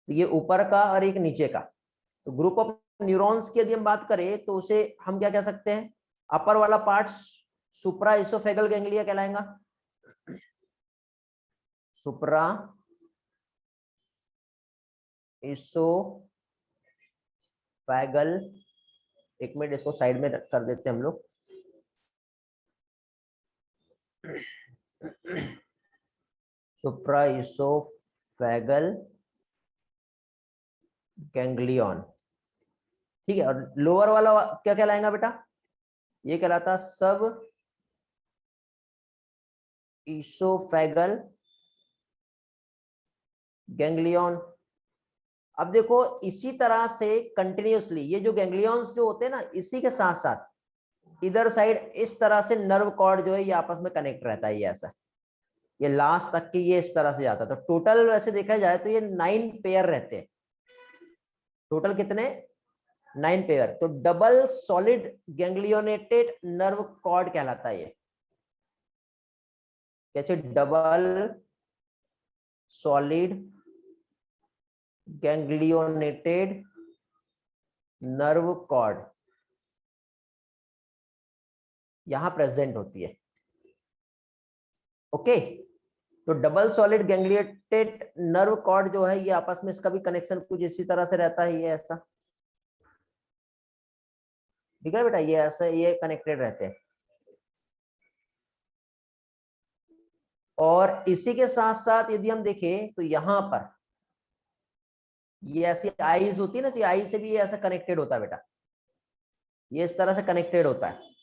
Speaker 1: तो ये ऊपर का और एक नीचे का। तो ग्रुप ऑफ न्यूरॉन्स की यदि हम बात करें तो उसे हम क्या कह सकते हैं, अपर वाला पार्ट सुप्रा इसोफेगल गैंग्लिया कहलाएगा। सुप्रा इसोफेगल, एक मिनट इसको साइड में कर देते हैं हम लोग। सुप्रा इसोफेगल गैंग्लियन, ठीक है। और लोअर वाला क्या कहलाएगा बेटा, ये कहलाता सब इसोफेगल गैंग्लियन। अब देखो इसी तरह से कंटिन्यूअसली ये जो गैंग्लियंस जो होते हैं ना, इसी के साथ साथ इधर साइड इस तरह से नर्व कॉर्ड जो है ये आपस में कनेक्ट रहता है, ये ऐसा, ये लास्ट तक की ये इस तरह से जाता है। तो टोटल वैसे देखा जाए तो ये 9 पेयर रहते हैं। टोटल कितने, 9 पेयर। तो डबल सॉलिड गैंग्लियोनेटेड नर्व कॉर्ड कहलाता है ये। कैसे, डबल सॉलिड गैंग्लियोनेटेड नर्व कॉर्ड यहां प्रेजेंट होती है। ओके, तो डबल सॉलिड गैंग्लियोनेटेड नर्व कॉर्ड जो है ये आपस में इसका भी कनेक्शन कुछ इसी तरह से रहता है, ये ऐसा दिख रहा है बेटा, ये ऐसा ये कनेक्टेड रहते हैं। और इसी के साथ साथ यदि हम देखें तो यहां पर ये ऐसी आईज होती है ना, तो आई से भी ये ऐसा कनेक्टेड होता है बेटा, ये इस तरह से कनेक्टेड होता है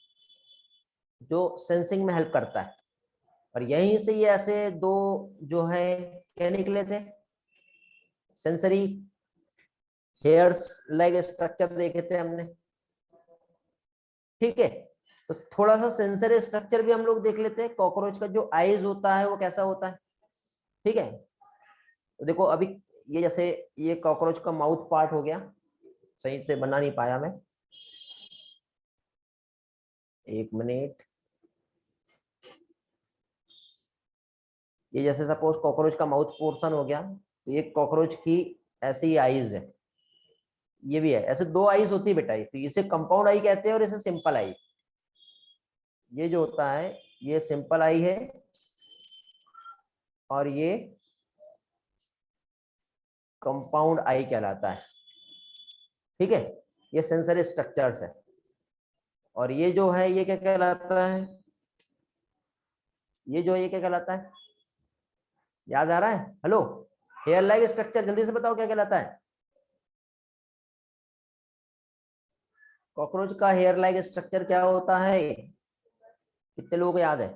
Speaker 1: जो सेंसिंग में हेल्प करता है। और यहीं से ये ऐसे दो जो है क्या निकले थे, सेंसरी हेयर्स लाइक स्ट्रक्चर देखे थे हमने, ठीक है। तो थोड़ा सा सेंसरी स्ट्रक्चर भी हम लोग देख लेते हैं। कॉकरोच का जो आईज होता है वो कैसा होता है, ठीक है। तो देखो अभी ये जैसे ये कॉकरोच का माउथ पार्ट हो गया, सही से बना नहीं पाया मैं, एक मिनट। ये जैसे सपोज कॉकरोच का माउथ पोर्शन हो गया, तो ये कॉकरोच की ऐसे ही आईज है, ये भी है ऐसे दो आईज होती है बेटा। तो इसे कंपाउंड आई कहते हैं और इसे सिंपल आई। ये जो होता है ये सिंपल आई है और ये कंपाउंड आई कहलाता है, ठीक है। ये सेंसरी स्ट्रक्चर्स है। और ये जो है ये क्या कहलाता है, ये जो है ये क्या कहलाता है, याद आ रहा है, हेलो, हेयर लाइक स्ट्रक्चर, जल्दी से बताओ क्या कहलाता है। कॉकरोच का हेयर लाइक स्ट्रक्चर क्या होता है, कितने लोगों को याद है,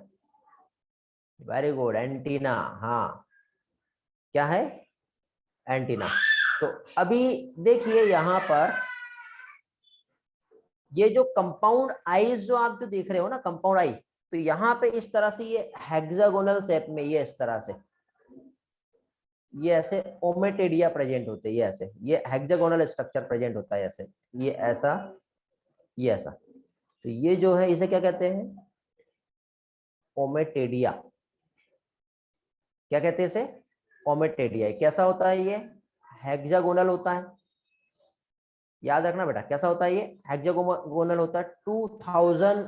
Speaker 1: वेरी गुड, एंटीना। हाँ, क्या है, एंटीना। तो अभी देखिए यहां पर ये जो कंपाउंड आईज जो आप जो देख रहे हो ना, कंपाउंड आई, तो यहाँ पे इस तरह से ये हेक्सागोनल शेप में ये इस तरह से ये ऐसे ओमेटेडिया प्रेजेंट होते हैं, ये ऐसे ये हेक्सागोनल स्ट्रक्चर प्रेजेंट होता है ऐसे, ये ऐसा, ये ऐसा। तो ये जो है इसे क्या कहते हैं, ओमेटेडिया। क्या कहते हैं इसे, ओमेटेडिया। कैसा होता है ये, हेक्सागोनल होता है, याद रखना बेटा कैसा होता है ये, हेक्सागोनल होता है। 2000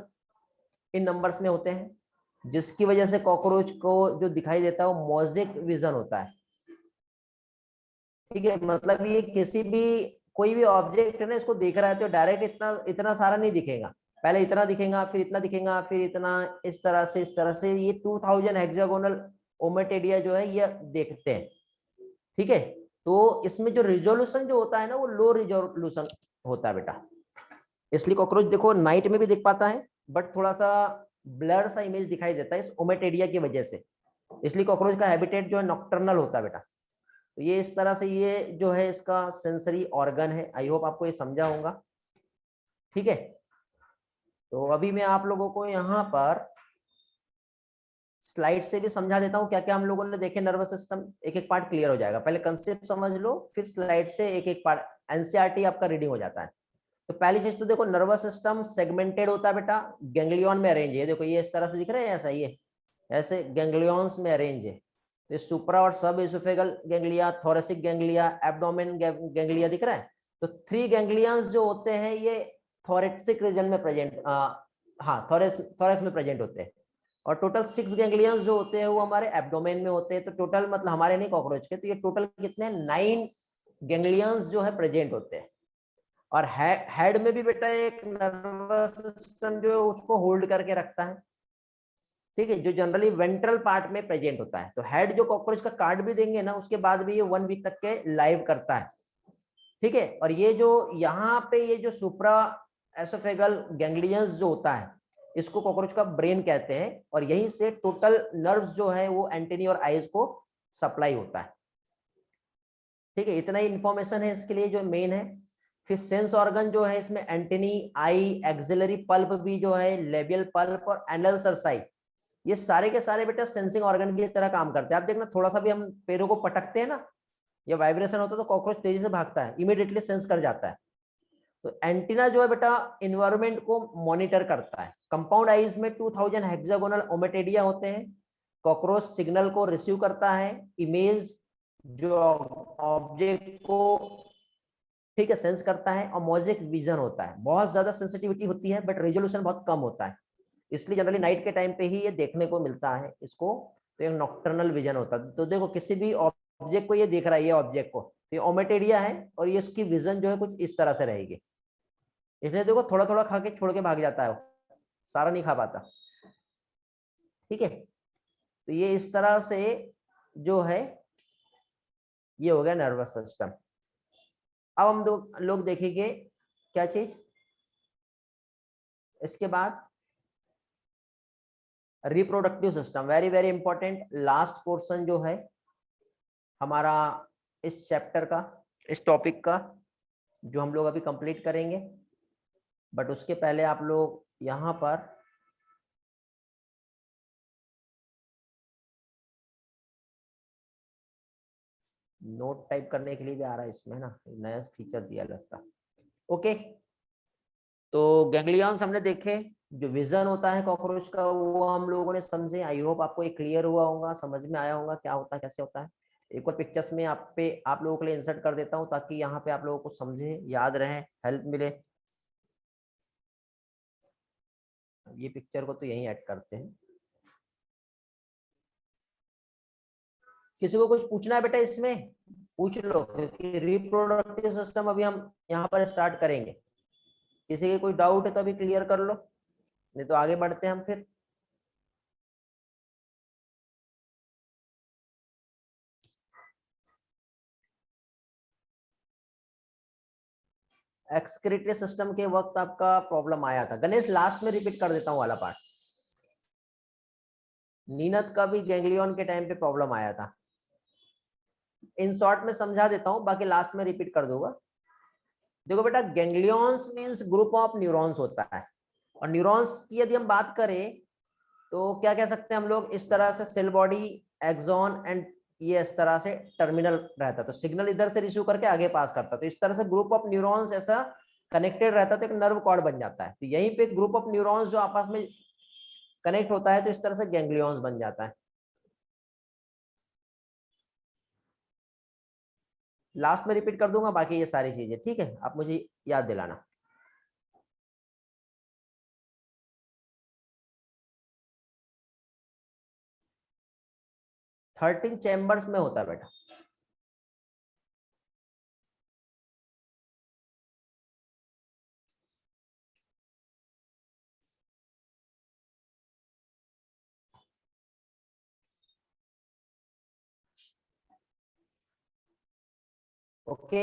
Speaker 1: इन नंबर्स में होते हैं, जिसकी वजह से कॉकरोच को जो दिखाई देता है वो मोज़ेक विजन होता है, ठीक है। मतलब ये किसी भी कोई भी ऑब्जेक्ट है ना, इसको देख रहा है तो डायरेक्ट इतना इतना सारा नहीं दिखेगा, पहले इतना दिखेगा, फिर इतना दिखेगा, फिर इतना, इस तरह से इस तरह से ये 2000 हेक्सागोनल ओमेटेडिया जो है ये देखते हैं, ठीक है। तो इसमें जो रिजोल्यूशन जो होता है ना वो लो रिजोल्यूशन होता है बेटा, इसलिए कॉकरोच देखो नाइट में भी दिख पाता है बट थोड़ा सा ब्लर सा इमेज दिखाई देता है इस ओमेटेडिया की वजह से, इसलिए कॉकरोच का हैबिटेट जो है नॉकटर्नल होता है बेटा। तो ये इस तरह से ये जो है इसका सेंसरी ऑर्गन है। आई होप आपको ये समझा होगा, ठीक है। तो अभी मैं आप लोगों को यहाँ पर स्लाइड से भी समझा देता हूँ क्या क्या हम लोगों ने देखे नर्वस सिस्टम, एक एक पार्ट क्लियर हो जाएगा। पहले कंसेप्ट समझ लो फिर स्लाइड से एक एक पार्ट, एनसीईआरटी आपका रीडिंग हो जाता है। तो पहली चीज तो देखो नर्वस सिस्टम सेगमेंटेड होता है बेटा, गैंग्लियन में अरेंज है, देखो ये इस तरह से दिख रहा है ऐसा, ये ऐसे गैंग्लियंस में अरेंज है। तो सुप्रा और सब oesophageal ganglia, thoracic ganglia, abdomen ganglia दिख रहा है। तो 3 गैंग्लियंस जो होते हैं ये थोरेसिक रीजन में प्रेजेंट, हाँ थोरेक्स में प्रेजेंट होते हैं। और टोटल 6 गैंग्लियंस जो होते हैं वो हमारे एब्डोमेन में होते हैं। तो टोटल मतलब हमारे नहीं कॉकरोच के, तो ये टोटल कितने 9 गैंग्लियंस जो है प्रेजेंट होते हैं। और हेड में भी बेटा एक नर्वस सिस्टम जो है उसको होल्ड करके रखता है, ठीक है, जो जनरली वेंट्रल पार्ट में प्रेजेंट होता है। तो हेड जो कॉकरोच का काट भी देंगे ना, उसके बाद भी ये 1 वीक तक के लाइव करता है, ठीक है। और ये जो यहाँ पे ये जो सुप्रा एसोफेगल गैंग्लियंस जो होता है, इसको कॉकरोच का ब्रेन कहते हैं। और यहीं से टोटल नर्व्स जो है वो एंटेनी और आईज को सप्लाई होता है, ठीक है। इतना ही इंफॉर्मेशन है इसके लिए जो मेन है। फिर सेंस ऑर्गन जो है इसमें एंटेनी, आई, एक्सिलरी पल्प भी जो है, लेबियल पल्प और एनल सरसाई, ये सारे के सारे बेटा सेंसिंग ऑर्गन की तरह काम करते हैं। आप देखना थोड़ा सा भी हम पैरों को पटकते हैं ना, या वाइब्रेशन होता है तो कॉकरोच तेजी से भागता है, इमीडिएटली सेंस कर जाता है। तो एंटीना जो है बेटा इन्वायरमेंट को मॉनिटर करता है। कंपाउंड आईज में 2000 हेक्सागोनल ओमेटेडिया होते हैं। कॉकरोच सिग्नल को रिसीव करता है, इमेज जो ऑब्जेक्ट को, ठीक है, सेंस करता है। और मोजेक विजन होता है, बहुत ज्यादा सेंसिटिविटी होती है बट रेजोल्यूशन बहुत कम होता है, इसलिए जनरली नाइट के टाइम पे ही ये देखने को मिलता है इसको। तो एक नॉक्टर्नल विजन होता है। तो देखो किसी भी ऑब्जेक्ट को ये देख रहा है, ये ऑब्जेक्ट को, तो ये ओमेटेडिया है और ये इसकी विजन जो है कुछ इस तरह से रहेगी। इसलिए देखो थोड़ा थोड़ा खा के छोड़ के भाग जाता है, सारा नहीं खा पाता, ठीक है। तो ये इस तरह से जो है ये हो गया नर्वस सिस्टम। अब हम लोग देखेंगे क्या चीज इसके बाद, reproductive system, very very important last portion जो है हमारा इस चैप्टर का, इस टॉपिक का, जो हम लोग अभी कंप्लीट करेंगे। बट उसके पहले आप लोग यहाँ पर नोट टाइप करने के लिए भी आ रहा है इसमें ना, नया फीचर दिया लगता। ओके, तो गैंग्लियंस हमने देखे, जो विजन होता है कॉकरोच का वो हम लोगों ने समझे। आई होप आपको ये क्लियर हुआ होगा, समझ में आया होगा क्या होता है कैसे होता है। एक और पिक्चर्स में आप लोगों के लिए इंसर्ट कर देता हूँ ताकि यहाँ पे आप लोगों को समझे, याद रहे, हेल्प मिले। ये पिक्चर को तो यहीं ऐड करते हैं। किसी को कुछ पूछना है बेटा इसमें पूछ लो, क्योंकि रिप्रोडक्टिव सिस्टम अभी हम यहाँ पर स्टार्ट करेंगे। किसी के कोई डाउट है तो अभी क्लियर कर लो, नहीं तो आगे बढ़ते हैं हम फिर। एक्सक्रीटरी सिस्टम के वक्त आपका प्रॉब्लम आया था गणेश, लास्ट में रिपीट कर देता हूँ वाला पार्ट। नीनद का भी गैंग्लियन के टाइम पे प्रॉब्लम आया था, इन शॉर्ट में समझा देता हूँ, बाकी लास्ट में रिपीट कर दूंगा। देखो बेटा ganglions means group of neurons होता है। और न्यूरॉन्स की यदि हम बात करें तो क्या कह सकते हैं हम लोग, इस तरह से सेल बॉडी, एक्सॉन एंड ये इस तरह से टर्मिनल रहता है, तो सिग्नल इधर से रिसीव करके आगे पास करता है। तो इस तरह से ग्रुप ऑफ न्यूरॉन्स ऐसा कनेक्टेड रहता है तो एक नर्व कॉर्ड बन जाता है। तो यहीं पे ग्रुप ऑफ न्यूरॉन्स जो आपस में कनेक्ट होता है तो इस तरह से गैंग्लियंस बन जाता है। लास्ट में रिपीट कर दूंगा बाकी ये सारी चीजें, ठीक है, आप मुझे याद दिलाना। थर्टीन चैम्बर्स में होता है बेटा। Okay,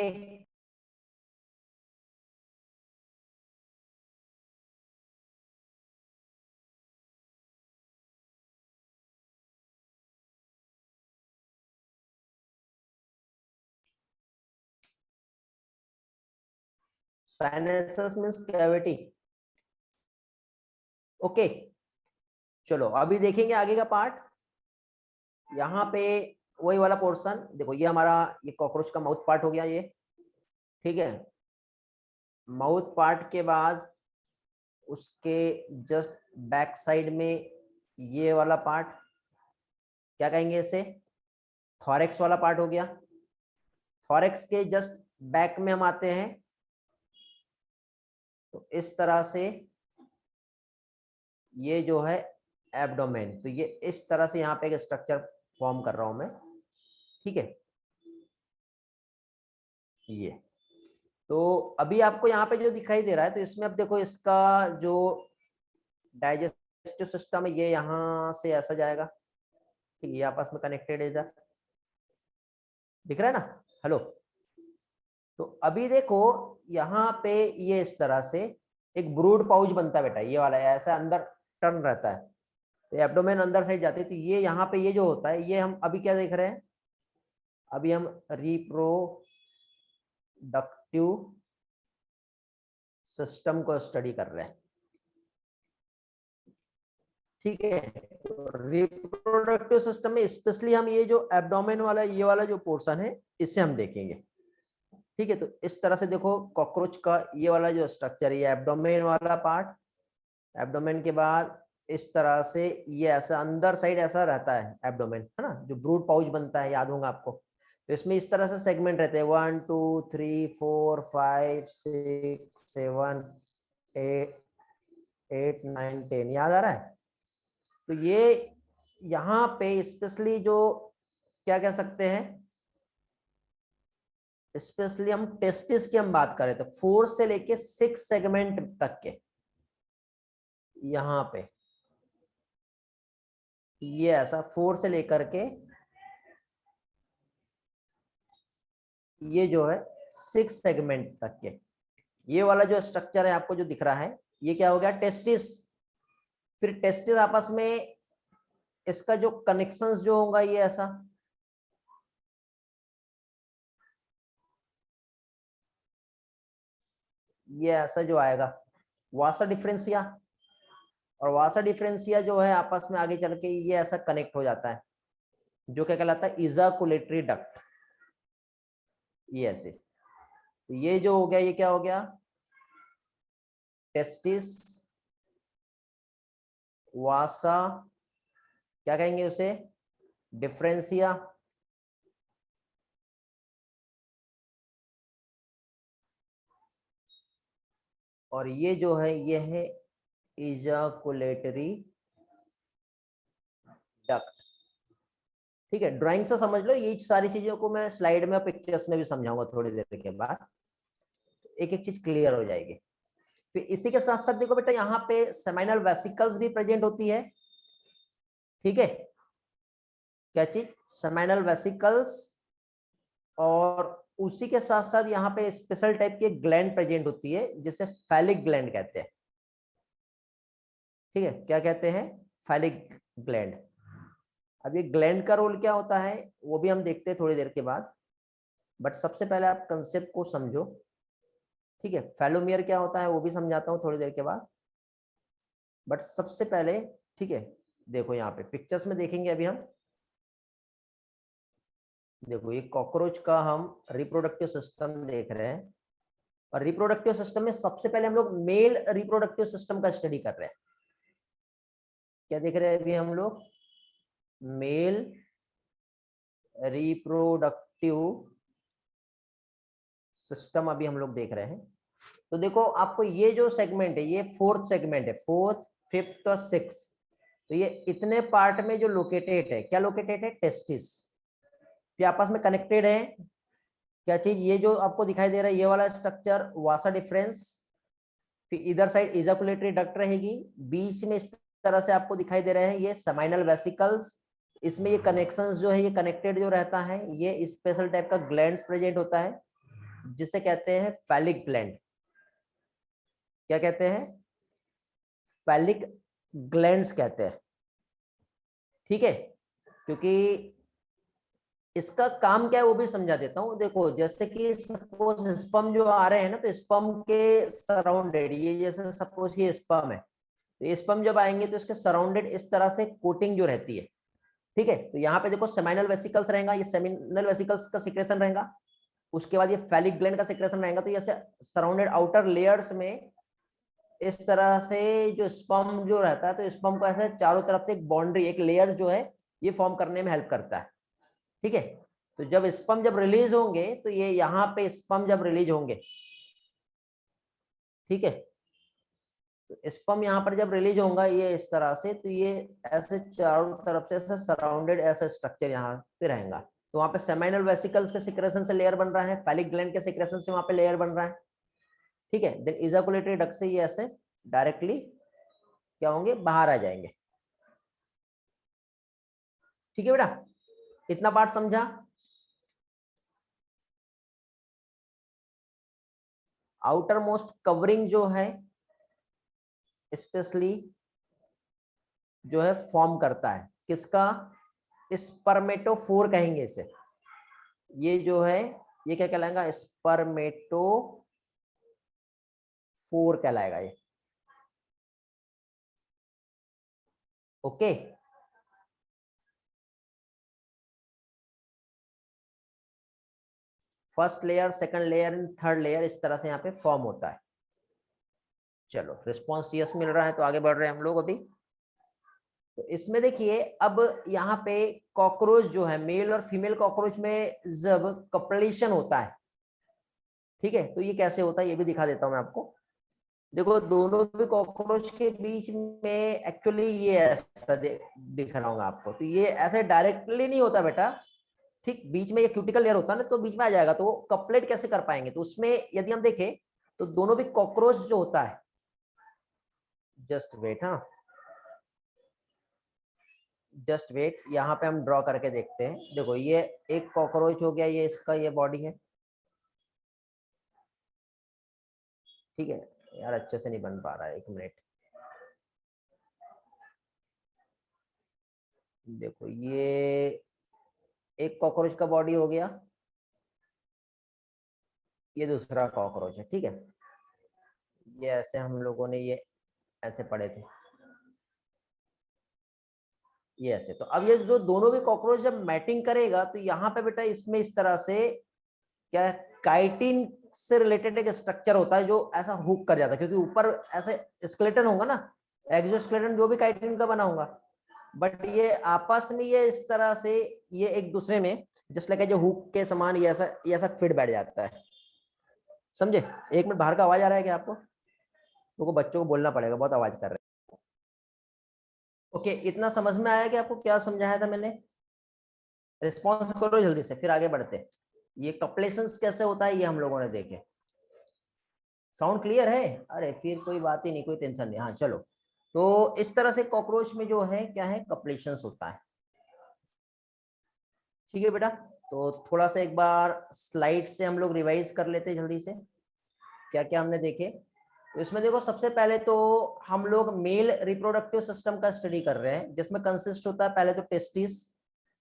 Speaker 1: sinuses means cavity. Okay, चलो अभी देखेंगे आगे का पार्ट। यहाँ पे वही वाला पोर्शन देखो, ये हमारा ये कॉकरोच का माउथ पार्ट हो गया ये, ठीक है। माउथ पार्ट के बाद उसके जस्ट बैक साइड में ये वाला पार्ट, क्या कहेंगे इसे, थॉरेक्स वाला पार्ट हो गया। थॉरेक्स के जस्ट बैक में हम आते हैं, तो इस तरह से ये जो है एब्डोमेन, तो ये इस तरह से यहाँ पे एक स्ट्रक्चर फॉर्म कर रहा हूं मैं, ठीक है। ये तो अभी आपको यहाँ पे जो दिखाई दे रहा है, तो इसमें अब देखो इसका जो डाइजेस्टिव सिस्टम है ये यहाँ से ऐसा जाएगा, ठीक है, ये आपस में कनेक्टेड है, इधर दिख रहा है ना, हेलो। तो अभी देखो यहाँ पे ये इस तरह से एक ब्रूड पाउच बनता है बेटा, ये वाला ऐसा अंदर टर्न रहता है, तो एब्डोमेन अंदर साइड जाती है, तो ये यहाँ पे ये जो होता है, ये हम अभी क्या देख रहे हैं, अभी हम रिप्रोडक्टिव सिस्टम को स्टडी कर रहे हैं, ठीक है। तो रिप्रोडक्टिव सिस्टम में स्पेशली हम ये जो एब्डोमेन वाला ये वाला जो पोर्शन है इसे हम देखेंगे, ठीक है। तो इस तरह से देखो कॉकरोच का ये वाला जो स्ट्रक्चर है, ये एब्डोमेन वाला पार्ट, एब्डोमेन के बाद इस तरह से ये ऐसा अंदर साइड ऐसा रहता है एब्डोमेन, है ना, जो ब्रूड पाउच बनता है, याद होगा आपको। तो इसमें इस तरह से सेगमेंट रहते हैं, 1 2 3 4 5 6 7 8 9 10, याद आ रहा है। तो ये यहाँ पे स्पेशली जो क्या कह सकते हैं, स्पेशली हम टेस्टिस की हम बात करें तो 4 से लेके 6 सेगमेंट तक के, यहाँ पे ये ऐसा 4 से लेकर के ये जो है 6 सेगमेंट तक के, ये वाला जो स्ट्रक्चर है आपको जो दिख रहा है, ये क्या हो गया, टेस्टिस। फिर टेस्टिस आपस में इसका जो कनेक्शंस जो होगा ये ऐसा, ये ऐसा जो आएगा वासा डिफरेंशिया, और वासा डिफरेंशिया जो है आपस में आगे चल के ये ऐसा कनेक्ट हो जाता है, जो क्या कहलाता है, इजाकुलेटरी डक्ट, ये ऐसे। तो ये जो हो गया, ये क्या हो गया, टेस्टिस, वासा, क्या कहेंगे उसे, डिफरेंशिया, और ये जो है ये है इजाकुलेटरी डक्ट, ठीक है। ड्राइंग से समझ लो, ये सारी चीजों को मैं स्लाइड में और पिक्चर्स में भी समझाऊंगा थोड़ी देर के बाद, एक एक चीज क्लियर हो जाएगी। फिर इसी के साथ साथ देखो बेटा, यहाँ पे सेमाइनल वेसिकल्स भी प्रेजेंट होती है, ठीक है, क्या चीज, सेमाइनल वेसिकल्स, और उसी के साथ साथ यहाँ पे स्पेशल टाइप की ग्लैंड प्रेजेंट होती है जिसे फैलिक ग्लैंड कहते हैं, ठीक है, क्या कहते हैं, फैलिक ग्लैंड। अब ये ग्लैंड का रोल क्या होता है वो भी हम देखते हैं थोड़ी देर के बाद, बट सबसे पहले आप कंसेप्ट को समझो, ठीक है। फैलोमियर क्या होता है वो भी समझाता हूँ थोड़ी देर के बाद, बट सबसे पहले, ठीक है, देखो यहाँ पे पिक्चर्स में देखेंगे अभी हम, देखो ये कॉकरोच का हम रिप्रोडक्टिव सिस्टम देख रहे हैं, और रिप्रोडक्टिव सिस्टम में सबसे पहले हम लोग मेल रिप्रोडक्टिव सिस्टम का स्टडी कर रहे हैं। क्या देख रहे हैं अभी हम लोग, मेल रिप्रोडक्टिव सिस्टम अभी हम लोग देख रहे हैं। तो देखो आपको ये जो सेगमेंट है ये 4th सेगमेंट है, 4th 5th और 6th, तो ये इतने पार्ट में जो लोकेटेड है, क्या लोकेटेड है, टेस्टिस, ये आपस में कनेक्टेड है, क्या चीज, ये जो आपको दिखाई दे रहा है ये वाला स्ट्रक्चर वासा डिफरेंस, फिर इधर साइड इजाकुलेटरी डक्ट रहेगी, बीच में इस तरह से आपको दिखाई दे रहे हैं ये सेमाइनल वेसिकल्स, इसमें ये कनेक्शंस जो है ये कनेक्टेड जो रहता है, ये स्पेशल टाइप का ग्लैंड्स प्रेजेंट होता है जिसे कहते हैं फैलिक ग्लैंड, क्या कहते हैं, फैलिक ग्लैंड्स कहते हैं, ठीक है। क्योंकि इसका काम क्या है वो भी समझा देता हूँ, देखो जैसे कि सपोज स्पर्म जो आ रहे हैं ना, तो स्पर्म के सराउंडेड, ये जैसे सपोज ये स्पर्म है, तो ये स्पर्म जब आएंगे तो इसके सराउंडेड इस तरह से कोटिंग जो रहती है, ठीक है। तो यहाँ पे देखो सेमाइनल वेसिकल्स रहेगा, ये सेमिनल वेसिकल्स का सिक्रेशन रहेगा, उसके बाद ये फैलिक ग्लैंड का सिक्रेशन रहेगा, तो ये सराउंडेड आउटर लेयर्स में इस तरह से जो स्पर्म जो रहता है, तो स्पर्म को ऐसे चारों तरफ से एक बाउंड्री, एक लेयर जो है ये फॉर्म करने में हेल्प करता है। ठीक है, तो जब स्पर्म जब रिलीज होंगे तो ये यहाँ पे स्पर्म जब रिलीज होंगे, ठीक है, तो स्पर्म यहाँ पर जब रिलीज होगा ये इस तरह से, तो ये ऐसे चारों तरफ से ऐसे सराउंडेड ऐसा स्ट्रक्चर यहाँ पे रहेगा। तो वहाँ पे सेमाइनल वेसिकल्स के सिक्रेशन से लेयर बन रहा है, फैलिक ग्लैंड के सिक्रेशन से वहाँ पे लेयर बन रहा है। ठीक है, देन इजाकुलेटरी डक्ट से ये ऐसे डायरेक्टली क्या होंगे, बाहर आ जाएंगे। ठीक है बेटा, इतना पार्ट समझा? आउटर मोस्ट कवरिंग जो है स्पेशली जो है फॉर्म करता है किसका, स्पर्मेटोफोर कहेंगे इसे। ये जो है ये क्या कहलाएगा, स्पर्मेटोफोर कहलाएगा ये। Okay, first layer, second layer and third layer इस तरह से यहाँ पे फॉर्म होता है। चलो रिस्पॉन्स यस मिल रहा है तो आगे बढ़ रहे हैं हम लोग अभी। तो इसमें देखिए अब यहाँ पे कॉकरोच जो है, मेल और फीमेल कॉकरोच में जब कपलेशन होता है, ठीक है, तो ये कैसे होता है ये भी दिखा देता हूं मैं आपको। देखो दोनों भी कॉकरोच के बीच में एक्चुअली ये ऐसा दिख रहा होगा आपको, तो ये ऐसे डायरेक्टली नहीं होता बेटा, ठीक, बीच में ये क्यूटिकल लेयर होता है ना, तो बीच में आ जाएगा, तो वो कपलेट कैसे कर पाएंगे। तो उसमें यदि हम देखें तो दोनों भी कॉकरोच जो होता है, जस्ट वेट, हाँ जस्ट वेट, यहाँ पे हम ड्रॉ करके देखते हैं। देखो ये एक कॉकरोच हो गया, ये इसका ये बॉडी है, ठीक है यार, अच्छे से नहीं बन पा रहा है, एक मिनट। देखो ये एक कॉकरोच का बॉडी हो गया, ये दूसरा कॉकरोच है, ठीक है, ये ऐसे हम लोगों ने ये ऐसे पढ़े थे, ये ऐसे। तो अब ये जो दोनों भी कॉकरोच जब मैटिंग करेगा तो यहाँ पे बेटा इसमें इस तरह से क्या काइटिन से रिलेटेड एक स्ट्रक्चर होता है जो ऐसा हुक कर जाता है, क्योंकि ऊपर ऐसे स्केलेटन होगा ना, एक्सोस्केलेटन जो भी काइटिन का बना होगा, बट ये आपस में ये इस तरह से ये एक दूसरे में जस्ट लाइक जो हुक के समान ये ऐसा फिट बैठ जाता है। समझे? एक मिनट, बाहर का आवाज आ रहा है क्या आपको? तो बच्चों को बोलना पड़ेगा, बहुत आवाज कर रहे हैं। ओके, इतना समझ में आया कि आपको क्या समझाया था मैंने? रिस्पॉन्स करो जल्दी से, फिर आगे बढ़ते। ये कपलेशंस कैसे होता है ये हम लोगों ने देखे। साउंड क्लियर है? अरे फिर कोई बात ही नहीं, कोई टेंशन नहीं। हाँ चलो, तो इस तरह से कॉकरोच में जो है क्या है, कपलेशंस होता है। ठीक है बेटा, तो थोड़ा सा एक बार स्लाइड से हम लोग रिवाइज कर लेते हैं जल्दी से, क्या क्या हमने देखे। तो इसमें देखो सबसे पहले तो हम लोग मेल रिप्रोडक्टिव सिस्टम का स्टडी कर रहे हैं, जिसमें कंसिस्ट होता है पहले तो testis,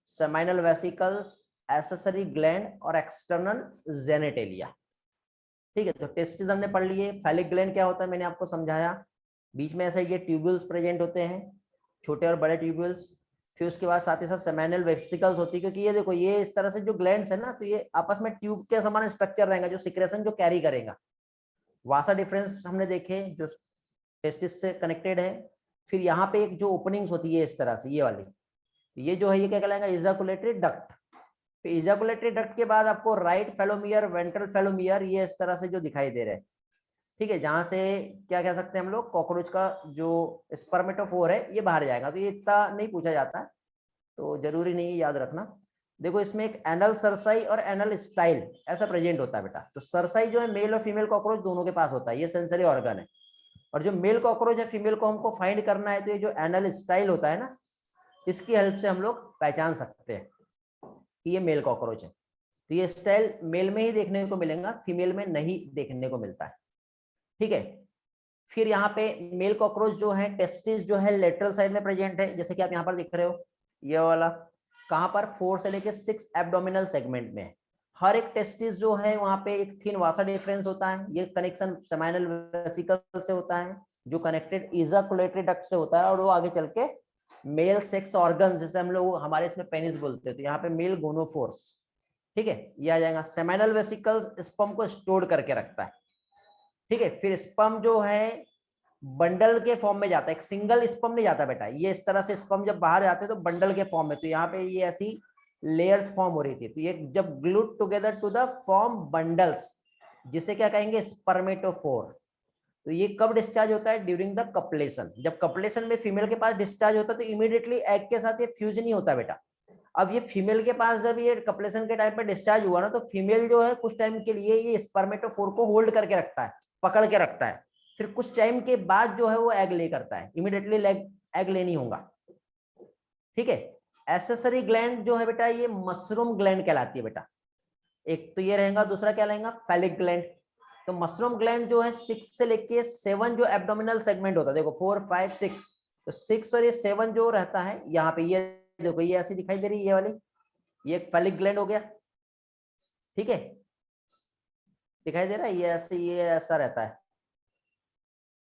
Speaker 1: seminal vesicles, accessory gland और एक्सटर्नल जेनेटेलिया। ठीक है, तो टेस्टिस हमने पढ़ लिए। फैलिक ग्लैंड क्या होता है मैंने आपको समझाया, बीच में ऐसे ये ट्यूब्यूल्स प्रेजेंट होते हैं, छोटे और बड़े ट्यूब्यूल्स। फिर उसके बाद साथ ही साथ सेमाइनल वेसिकल्स होती है, क्योंकि ये देखो ये इस तरह से जो ग्लैंड्स है ना, तो ये आपस में ट्यूब के समान स्ट्रक्चर रहेगा जो सिक्रेशन जो कैरी करेगा। वासा डिफरेंस हमने देखे जो टेस्टिस से कनेक्टेड है। फिर यहाँ पे एक जो ओपनिंग्स होती है इस तरह से, ये वाली, ये जो है ये क्या कहलाएगा, इजाकुलेटरी डक्ट। तो इजाकुलेटरी डक्ट के बाद आपको राइट फेलोमियर, वेंट्रल फेलोमियर, ये इस तरह से जो दिखाई दे रहे हैं, ठीक है, जहां से क्या कह सकते हैं हम लोग, कॉकरोच का जो स्पर्मेटोफोर है ये बाहर जाएगा। तो ये इतना नहीं पूछा जाता है, तो जरूरी नहीं है याद रखना। देखो इसमें एक एनल सरसाई और एनल स्टाइल ऐसा प्रेजेंट होता है बेटा। तो सरसाई जो है मेल और फीमेल कॉकरोच दोनों के पास होता है, ये सेंसरी ऑर्गन है। और जो मेल कॉकरोच है, फीमेल को हमको फाइंड करना है, तो ये जो एनल स्टाइल होता है ना, इसकी हेल्प से हम लोग पहचान सकते हैं कि ये मेल कॉकरोच है। तो ये स्टाइल मेल में ही देखने को मिलेगा, फीमेल में नहीं देखने को मिलता है। ठीक है, फिर यहाँ पे मेल कॉकरोच जो है, टेस्टिस जो है लेटरल साइड में प्रेजेंट है, जैसे कि आप यहाँ पर दिख रहे हो, ये वाला कहाँ पर, 4 से लेके 6 एब्डोमिनल सेगमेंट में। हर एक टेस्टिस जो है वहां पे एक थिन वासा डिफरेंस होता है, ये कनेक्शन सेमाइनल वेसिकल से होता है, जो कनेक्टेड इजाकुलेटरी डक्ट से होता है, और वो आगे चल के मेल सेक्स ऑर्गन, जैसे हम लोग हमारे इसमें पेनिस बोलते हैं, तो यहाँ पे मेल गोनोफोर्स, ठीक है, ये आ जाएगा। सेमाइनल वेसिकल्स स्पर्म को स्टोर करके रखता है। ठीक है, फिर स्पर्म जो है बंडल के फॉर्म में जाता है, एक सिंगल स्पर्म नहीं जाता बेटा। ये इस तरह से स्पर्म जब बाहर जाते हैं तो बंडल के फॉर्म में, तो यहाँ पे ये ऐसी लेयर्स फॉर्म हो रही थी, तो ये जब glued together to the form bundles, जिसे क्या कहेंगे, स्पर्मेटोफोर। तो ये कब डिस्चार्ज होता है, ड्यूरिंग द कपलेशन। जब कपलेशन में फीमेल के पास डिस्चार्ज होता है तो इमीडिएटली एग के साथ ये फ्यूज नहीं होता बेटा। अब ये फीमेल के पास जब ये कपलेशन के टाइम पे डिस्चार्ज हुआ ना, तो फीमेल जो है कुछ टाइम के लिए ये स्पर्मेटोफोर को होल्ड करके रखता है, पकड़ के रखता है। फिर कुछ टाइम के बाद जो है वो एग ले करता है, इमीडिएटली एग ले नहीं होगा। ठीक है। एसेसरी ग्लैंड जो है बेटा ये मशरूम ग्लैंड कहलाती है बेटा। एक तो ये रहेगा, दूसरा क्या रहेगा, फैलिक ग्लैंड। तो मशरूम ग्लैंड जो है 6 से लेके 7 जो एब्डोमिनल सेगमेंट होता है, देखो 4 5 6, तो 6 और ये 7 जो रहता है यहाँ पे, ये देखो ये ऐसी दिखाई दे रही है ये वाली, ये एक फैलिक ग्लैंड हो गया। ठीक है, दिखाई दे रहा है, ये ऐसा रहता है।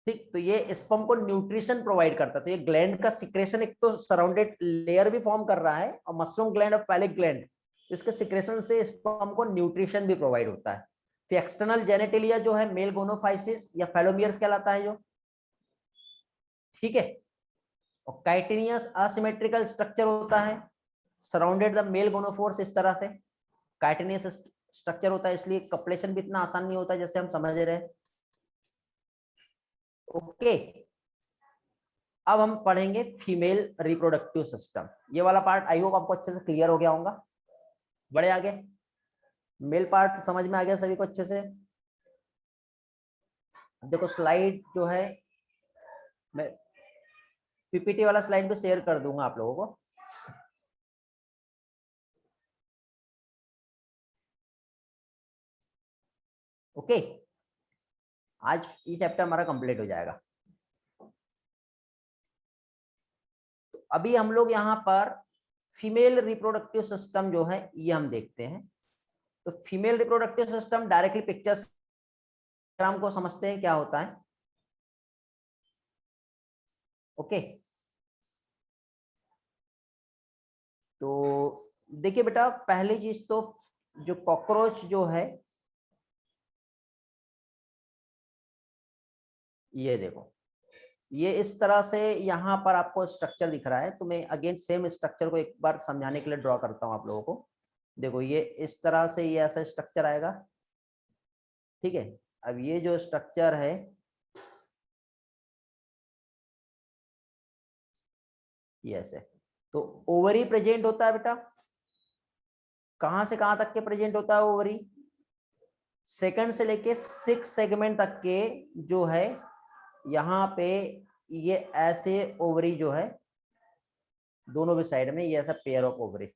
Speaker 1: ठीक, तो ये स्पर्म को न्यूट्रिशन प्रोवाइड करता है। तो ये ग्लैंड का सिक्रेशन एक तो सराउंडेड लेयर भी फॉर्म कर रहा है, और मशरूम ग्लैंड और फैलिक ग्लैंड, इसके सिक्रेशन से स्पर्म को न्यूट्रिशन भी प्रोवाइड होता है। फिर एक्सटर्नल जेनेटिलिया जो है मेल गोनोफाइसिस या फेलोमियर्स कहलाता है जो। ठीक है, और काइटिनियस असिमेट्रिकल स्ट्रक्चर होता है सराउंडेड द मेल गोनोफोर्स, इस तरह से काइटिनियस स्ट्रक्चर होता है, इसलिए कपलेशन भी इतना आसान नहीं होता जैसे हम समझ रहे हैं। ओके, अब हम पढ़ेंगे फीमेल रिप्रोडक्टिव सिस्टम। ये वाला पार्ट आई होप आपको अच्छे से क्लियर हो गया होगा। बड़े आगे, मेल पार्ट समझ में आ गया सभी को अच्छे से। देखो स्लाइड जो है मैं पीपीटी वाला स्लाइड भी शेयर कर दूंगा आप लोगों को। ओके, आज ये चैप्टर हमारा कंप्लीट हो जाएगा। तो अभी हम लोग यहाँ पर फीमेल रिप्रोडक्टिव सिस्टम जो है ये हम देखते हैं। तो female reproductive system directly pictures को समझते हैं क्या होता है। ओके, तो देखिए बेटा, पहली चीज तो जो कॉकरोच जो है, ये देखो ये इस तरह से यहाँ पर आपको स्ट्रक्चर दिख रहा है। तो मैं अगेन सेम स्ट्रक्चर को एक बार समझाने के लिए ड्रॉ करता हूँ आप लोगों को। देखो ये इस तरह से ये ऐसा स्ट्रक्चर आएगा। ठीक है, अब ये जो स्ट्रक्चर है ये ऐसे, तो ओवरी प्रेजेंट होता है बेटा। कहां से कहां तक के प्रेजेंट होता है ओवरी, सेकंड से लेके 6 सेगमेंट तक के जो है यहाँ पे, ये ऐसे ओवरी जो है दोनों भी साइड में, ये ऐसा पेयर ऑफ ओवरी।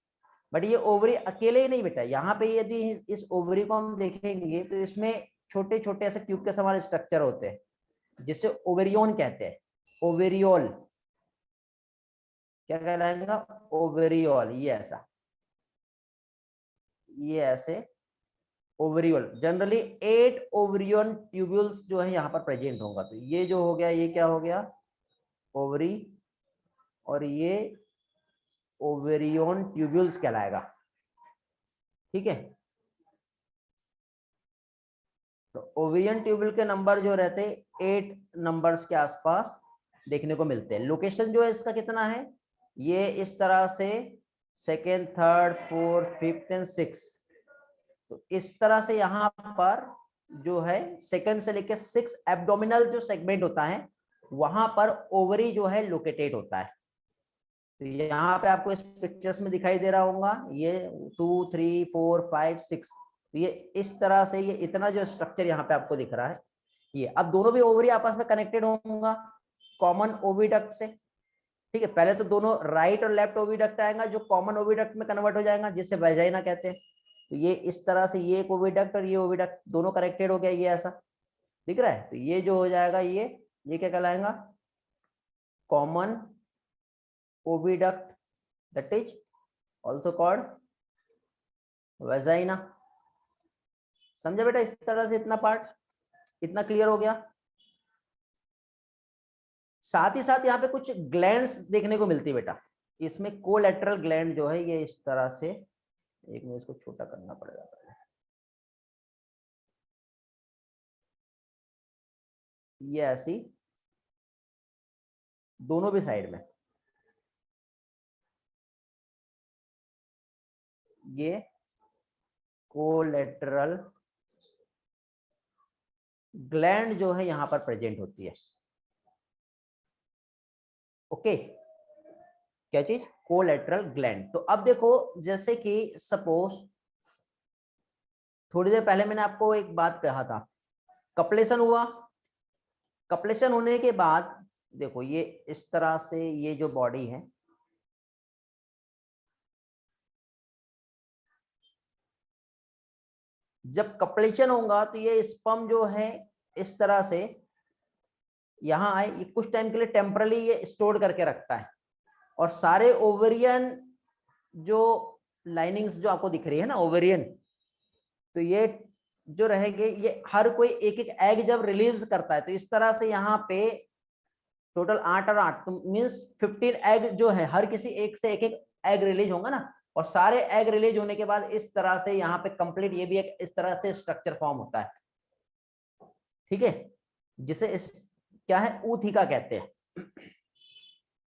Speaker 1: बट ये ओवरी अकेले ही नहीं बेटा, यहाँ पे यदि इस ओवरी को हम देखेंगे तो इसमें छोटे छोटे ऐसे ट्यूब के समान स्ट्रक्चर होते हैं जिसे ओवेरियोन कहते हैं। ओवेरियोल क्या कहलाएगा, ओवेरियोल। ये ऐसे ओवरियोल, जनरली 8 ओवरियन ट्यूब्यूल्स जो है यहाँ पर प्रेजेंट होगा। तो ये जो हो गया, ये क्या हो गया, ओवरी, और ये ओवेरियन ट्यूब्यूल्स कहलाएगा। ठीक है, तो ओवेरियन ट्यूब्यूल के नंबर जो रहते हैं 8 नंबर्स के आसपास देखने को मिलते हैं। लोकेशन जो है इसका कितना है, ये इस तरह से second, third, fourth, fifth and six, तो इस तरह से यहाँ पर जो है सेकंड से लेकर 6 एब्डोमिनल जो सेगमेंट होता है वहां पर ओवरी जो है लोकेटेड होता है। तो यहाँ पे आपको इस पिक्चर्स में दिखाई दे रहा होगा, ये 2 3 4 5 6, तो ये इस तरह से ये इतना जो स्ट्रक्चर यहाँ पे आपको दिख रहा है ये। अब दोनों भी ओवरी आपस में कनेक्टेड होंगे कॉमन ओविडक्ट से। ठीक है, पहले तो दोनों राइट और लेफ्ट ओविडक्ट आएगा जो कॉमन ओविडक्ट में कन्वर्ट हो जाएगा, जिसे वेजाइना कहते हैं। तो ये इस तरह से ये एक ओविडक्ट और ये ओविडक्ट दोनों कनेक्टेड हो गया, ये ऐसा दिख रहा है। तो ये जो हो जाएगा ये क्या कहलाएगा, common oviduct, that is also called vagina. समझे बेटा, इस तरह से इतना पार्ट इतना क्लियर हो गया। साथ ही साथ यहाँ पे कुछ ग्लैंड्स देखने को मिलती है बेटा। इसमें कोलैटरल ग्लैंड जो है ये इस तरह से, एक मिनट इसको छोटा करना पड़ेगा पहले, ये ऐसी दोनों भी साइड में। ये कोलेटरल ग्लैंड जो है यहां पर प्रेजेंट होती है। ओके, क्या चीज? Collateral gland. तो अब देखो, जैसे कि सपोज थोड़ी देर पहले मैंने आपको एक बात कहा था, कपलेशन हुआ। कपलेशन होने के बाद देखो ये इस तरह से ये जो बॉडी है, जब कपलेशन होगा तो ये स्पर्म जो है इस तरह से यहां आए, ये कुछ टाइम के लिए टेम्परली ये स्टोर करके रखता है, और सारे ओवेरियन जो लाइनिंग्स जो आपको दिख रही है ना ओवेरियन, तो ये जो रहेंगे, ये हर कोई एक एक एग जब रिलीज करता है तो इस तरह से यहाँ पे टोटल 8 और 8 तो मीन्स 15 एग जो है, हर किसी एक से एक एक एग रिलीज होगा ना, और सारे एग रिलीज होने के बाद इस तरह से यहाँ पे कंप्लीट ये भी एक इस तरह से स्ट्रक्चर फॉर्म होता है। ठीक है, जिसे इस क्या है, ऊथिका कहते हैं।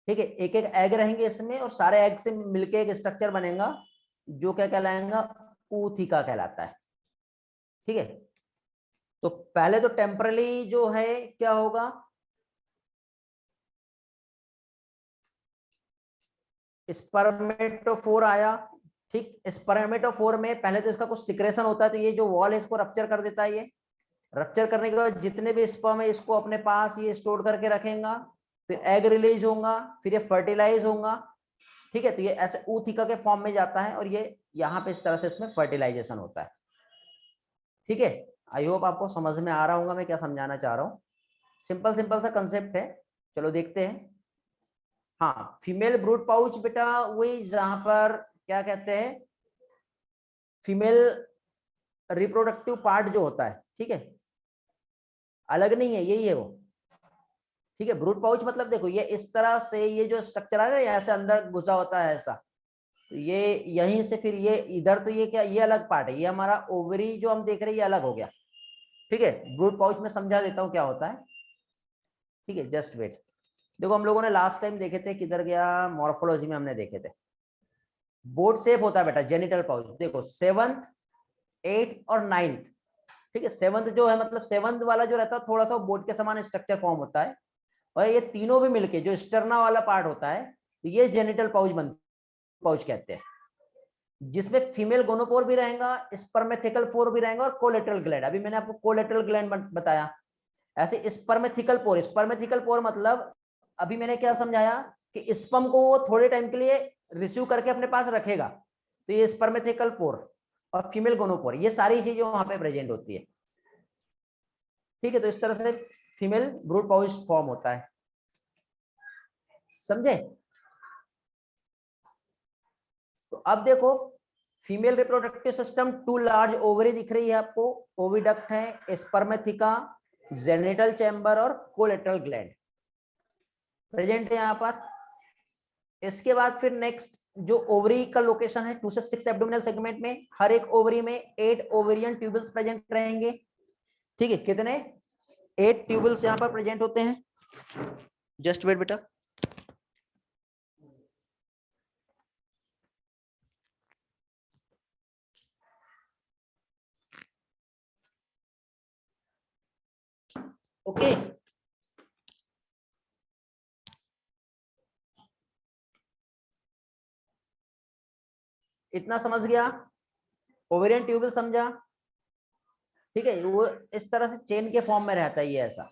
Speaker 1: ठीक है, एक एक एग रहेंगे इसमें और सारे एग से मिलके एक स्ट्रक्चर बनेगा जो क्या कहलाएगा, ऊथिका कहलाता है। ठीक है, तो पहले तो टेम्परली जो है क्या होगा, स्पर्मेटोफोर आया। ठीक, स्पर्मेटोफोर में पहले तो इसका कुछ सिक्रेशन होता है, तो ये जो वॉल है इसको रप्चर कर देता है। ये रप्चर करने के बाद जितने भी स्पर्म है इसको अपने पास ये स्टोर करके रखेगा, फिर एग रिलीज होगा, फिर ये फर्टिलाइज होगा। ठीक है, तो ये ऐसे ऊथिका के फॉर्म में जाता है और ये यहाँ पे इस तरह से इसमें फर्टिलाइजेशन होता है। ठीक है, आई होप आपको समझ में आ रहा होगा मैं क्या समझाना चाह रहा हूँ। सिंपल सिंपल सा कंसेप्ट है, चलो देखते हैं। हाँ, फीमेल ब्रूड पाउच बेटा वही जहां पर क्या कहते हैं, फीमेल रिप्रोडक्टिव पार्ट जो होता है। ठीक है, अलग नहीं है, यही है वो। ठीक है, ब्रूड पाउच मतलब देखो ये इस तरह से ये जो स्ट्रक्चर है ना, ऐसे अंदर घुसा होता है ऐसा, तो ये यहीं से फिर ये इधर, तो ये क्या, ये अलग पार्ट है, ये हमारा ओवरी जो हम देख रहे हैं ये अलग हो गया। ठीक है, ब्रूड पाउच में समझा देता हूँ क्या होता है। ठीक है, जस्ट वेट। देखो हम लोगों ने लास्ट टाइम देखे थे, किधर गया, मॉर्फोलॉजी में हमने देखे थे, बोट शेप होता है बेटा जेनिटल पाउच। देखो 7th 8th और 9th। ठीक है, 7th जो है मतलब 7th वाला जो रहता है थोड़ा सा बोट के समान स्ट्रक्चर फॉर्म होता है, और ये तीनों भी मिलके जो स्टर्ना वाला पार्ट होता है, तो ये जेनिटल पाउच पाउच कहते हैं, जिसमें फीमेल गोनोपोर भी रहेगा, स्पर्मेथिकल पोर भी रहेगा और कोलेटरल ग्लैंड। अभी मैंने आपको कोलेटरल ग्लैंड बताया। ऐसे स्पर्मेथिकल पोर मतलब अभी मैंने क्या समझाया कि स्पर्म को वो थोड़े टाइम के लिए रिसीव करके अपने पास रखेगा, तो ये स्पर्मेथिकल पोर और फीमेल गोनोपोर, ये सारी चीजें वहां पे प्रेजेंट होती है। ठीक है, तो इस तरह से फीमेल ब्रूड पाउच फॉर्म होता है, समझे? तो अब देखो female reproductive system, 2 large ovary दिख रही है आपको, ओविडक्ट है, स्पर्मेथिका, जेनिटल चैम्बर और कोलेटरल ग्लैंड प्रेजेंट है यहाँ पर। इसके बाद फिर नेक्स्ट जो ओवरी का लोकेशन है, 2 से 6 एब्डोमिनल सेगमेंट में, हर एक ओवरी में 8 ओवेरियन ट्यूबल्स प्रेजेंट रहेंगे। ठीक है, कितने? 8 ट्यूबल्स यहाँ पर प्रेजेंट होते हैं। जस्ट वेट बेटा। ओके, इतना समझ गया, ओवेरियन ट्यूबल समझा। ठीक है, वो इस तरह से चेन के फॉर्म में रहता है ये ऐसा।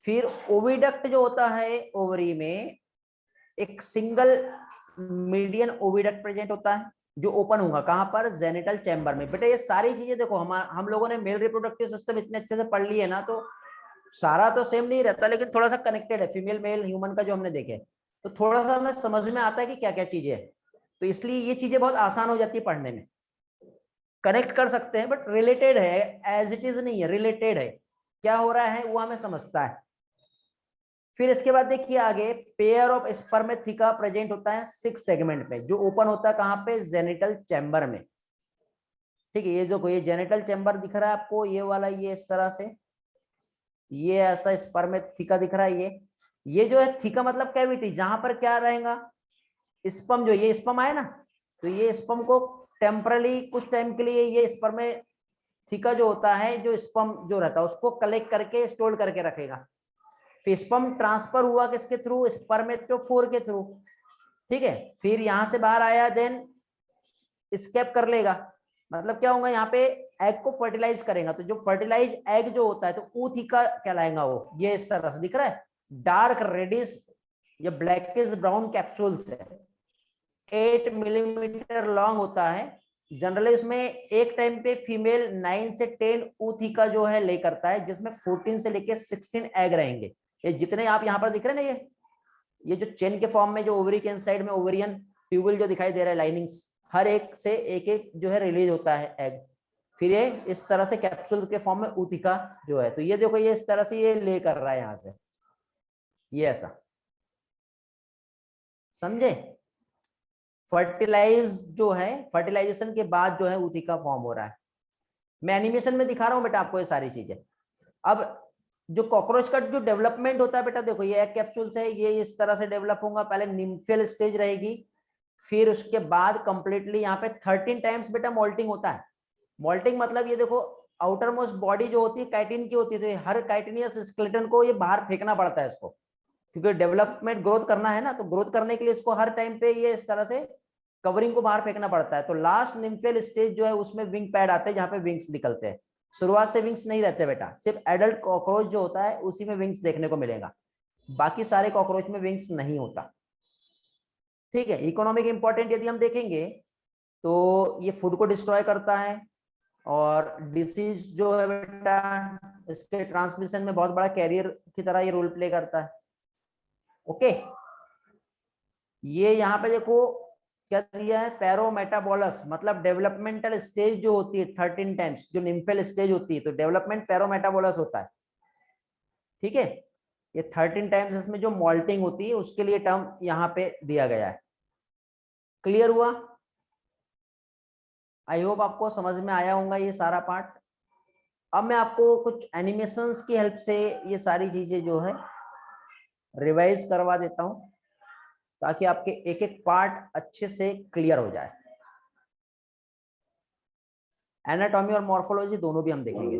Speaker 1: फिर ओविडक्ट जो होता है ओवरी में, एक सिंगल मीडियन ओविडक्ट प्रेजेंट होता है जो ओपन होगा कहां पर, जेनिटल चैम्बर में। बेटा ये सारी चीजें देखो हम लोगों ने मेल रिप्रोडक्टिव सिस्टम इतने अच्छे से पढ़ लिए ना, तो सारा तो सेम नहीं रहता लेकिन थोड़ा सा कनेक्टेड है, फीमेल मेल ह्यूमन का जो हमने देखे, तो थोड़ा सा हमें समझ में आता है कि क्या क्या चीजें है, तो इसलिए ये चीजें बहुत आसान हो जाती है पढ़ने में, कनेक्ट कर सकते हैं, बट रिलेटेड है, एज इट इज नहीं है, रिलेटेड है, क्या हो रहा है वो हमें समझता है। फिर इसके बाद देखिए आगे, पेयर ऑफ स्पर्मेथिका प्रेजेंट होता है 6 सेगमेंट में, जो ओपन होता है कहां पे, जेनिटल चैम्बर में। ठीक है, ये देखो ये जेनिटल चैम्बर दिख रहा है आपको, ये वाला, ये इस तरह से ये ऐसा स्पर्म में थीका दिख रहा है। ये जो है थीका मतलब कैविटी, जहां पर क्या रहेगा, स्पर्म, जो ये स्पर्म आया ना, तो ये स्पर्म को टेम्परली कुछ टाइम के लिए ये स्पर्म में थीका जो होता है, जो स्पर्म जो रहता है उसको कलेक्ट करके स्टोर करके रखेगा। फिर स्पर्म ट्रांसफर हुआ किसके थ्रू, स्पर्मेटोफोर के थ्रू, ठीक है। फिर यहां से बाहर आया, देन स्केप कर लेगा, मतलब क्या होगा, यहाँ पे एग को फर्टिलाइज करेगा। तो जो फर्टिलाइज एग जो होता है तो ऊथिका कहलाएगा वो। ये इस तरह से दिख रहा है, डार्क रेडिश या ब्लैकिश ब्राउन कैप्सूल्स है, 8 मिलीमीटर लॉन्ग होता है। जनरली इसमें एक टाइम पे फीमेल 9 से 10 ऊथिका जो है ले करता है, जिसमें 14 से लेके 16 एग रहेंगे। ये जितने आप यहाँ पर दिख रहे हैं ना, ये जो चेन के फॉर्म में जो ओवरी के इनसाइड में ओवरियन ट्यूबल जो दिखाई दे रहा है, लाइनिंग्स, हर एक से एक एक जो है रिलीज होता है एग। फिर ये इस तरह से कैप्सूल के फॉर्म में ऊतिका जो है, तो ये देखो ये इस तरह से ये ले कर रहा है यहां से, ये ऐसा, समझे। फर्टिलाइज जो है, फर्टिलाइजेशन के बाद जो है ऊतिका फॉर्म हो रहा है। मैं एनिमेशन में दिखा रहा हूं बेटा आपको ये सारी चीजें। अब जो कॉकरोच का जो डेवलपमेंट होता है बेटा, देखो ये एग कैप्सूल से ये इस तरह से डेवलप होगा, पहले निम्फियल स्टेज रहेगी, फिर उसके बाद कंप्लीटली यहाँ पे 13 टाइम्स बेटा मोल्टिंग होता है। मोल्टिंग मतलब ये देखो, आउटर मोस्ट बॉडी जो होती है काइटिन की होती है, तो हर काइटिनियस स्केलेटन को ये बाहर फेंकना पड़ता है इसको, क्योंकि डेवलपमेंट ग्रोथ करना है ना, तो ग्रोथ करने के लिए इसको हर टाइम पे ये इस तरह से कवरिंग को बाहर फेंकना पड़ता है। तो लास्ट निम्फियल स्टेज जो है उसमें विंग पैड आते हैं, जहां पे विंग्स निकलते हैं। शुरुआत से विंग्स नहीं रहते बेटा, सिर्फ एडल्ट कॉकरोच जो होता है उसी में विंग्स देखने को मिलेगा, बाकी सारे कॉकरोच में विंग्स नहीं होता, ठीक है। इकोनॉमिक इंपॉर्टेंट यदि हम देखेंगे तो ये फूड को डिस्ट्रॉय करता है, और डिसीज जो है बेटा इसके ट्रांसमिशन में बहुत बड़ा कैरियर की तरह ये रोल प्ले करता है। ओके, ये यहाँ पे देखो क्या दिया है, पैरोमेटाबोलस, मतलब डेवलपमेंटल स्टेज जो होती है 13 टाइम्स, जो निम्फेल स्टेज होती है, तो डेवलपमेंट पैरोमेटाबोलस होता है, ठीक है। ये 13 टाइम्स इसमें जो मॉल्टिंग होती है उसके लिए टर्म यहाँ पे दिया गया है। क्लियर हुआ? आई होप आपको समझ में आया होगा ये सारा पार्ट। अब मैं आपको कुछ एनिमेशंस की हेल्प से ये सारी चीजें जो है रिवाइज करवा देता हूं, ताकि आपके एक एक पार्ट अच्छे से क्लियर हो जाए। एनाटॉमी और मॉर्फोलॉजी दोनों भी हम देखेंगे।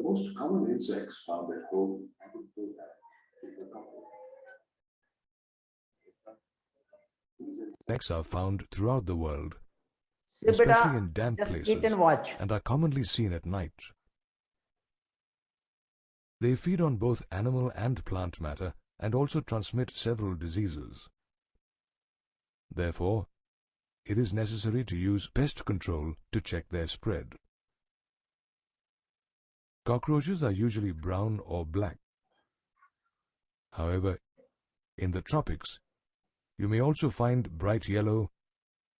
Speaker 2: Insects are found throughout the world,
Speaker 1: सिर्फ बेटा
Speaker 2: especially in damp
Speaker 1: just eat
Speaker 2: places,
Speaker 1: and watch.
Speaker 2: and are commonly seen at night. They feed on both animal and plant matter and also transmit several diseases. Therefore, it is necessary to use pest control to check their spread. Cockroaches are usually brown or black. However, in the tropics, you may also find bright yellow,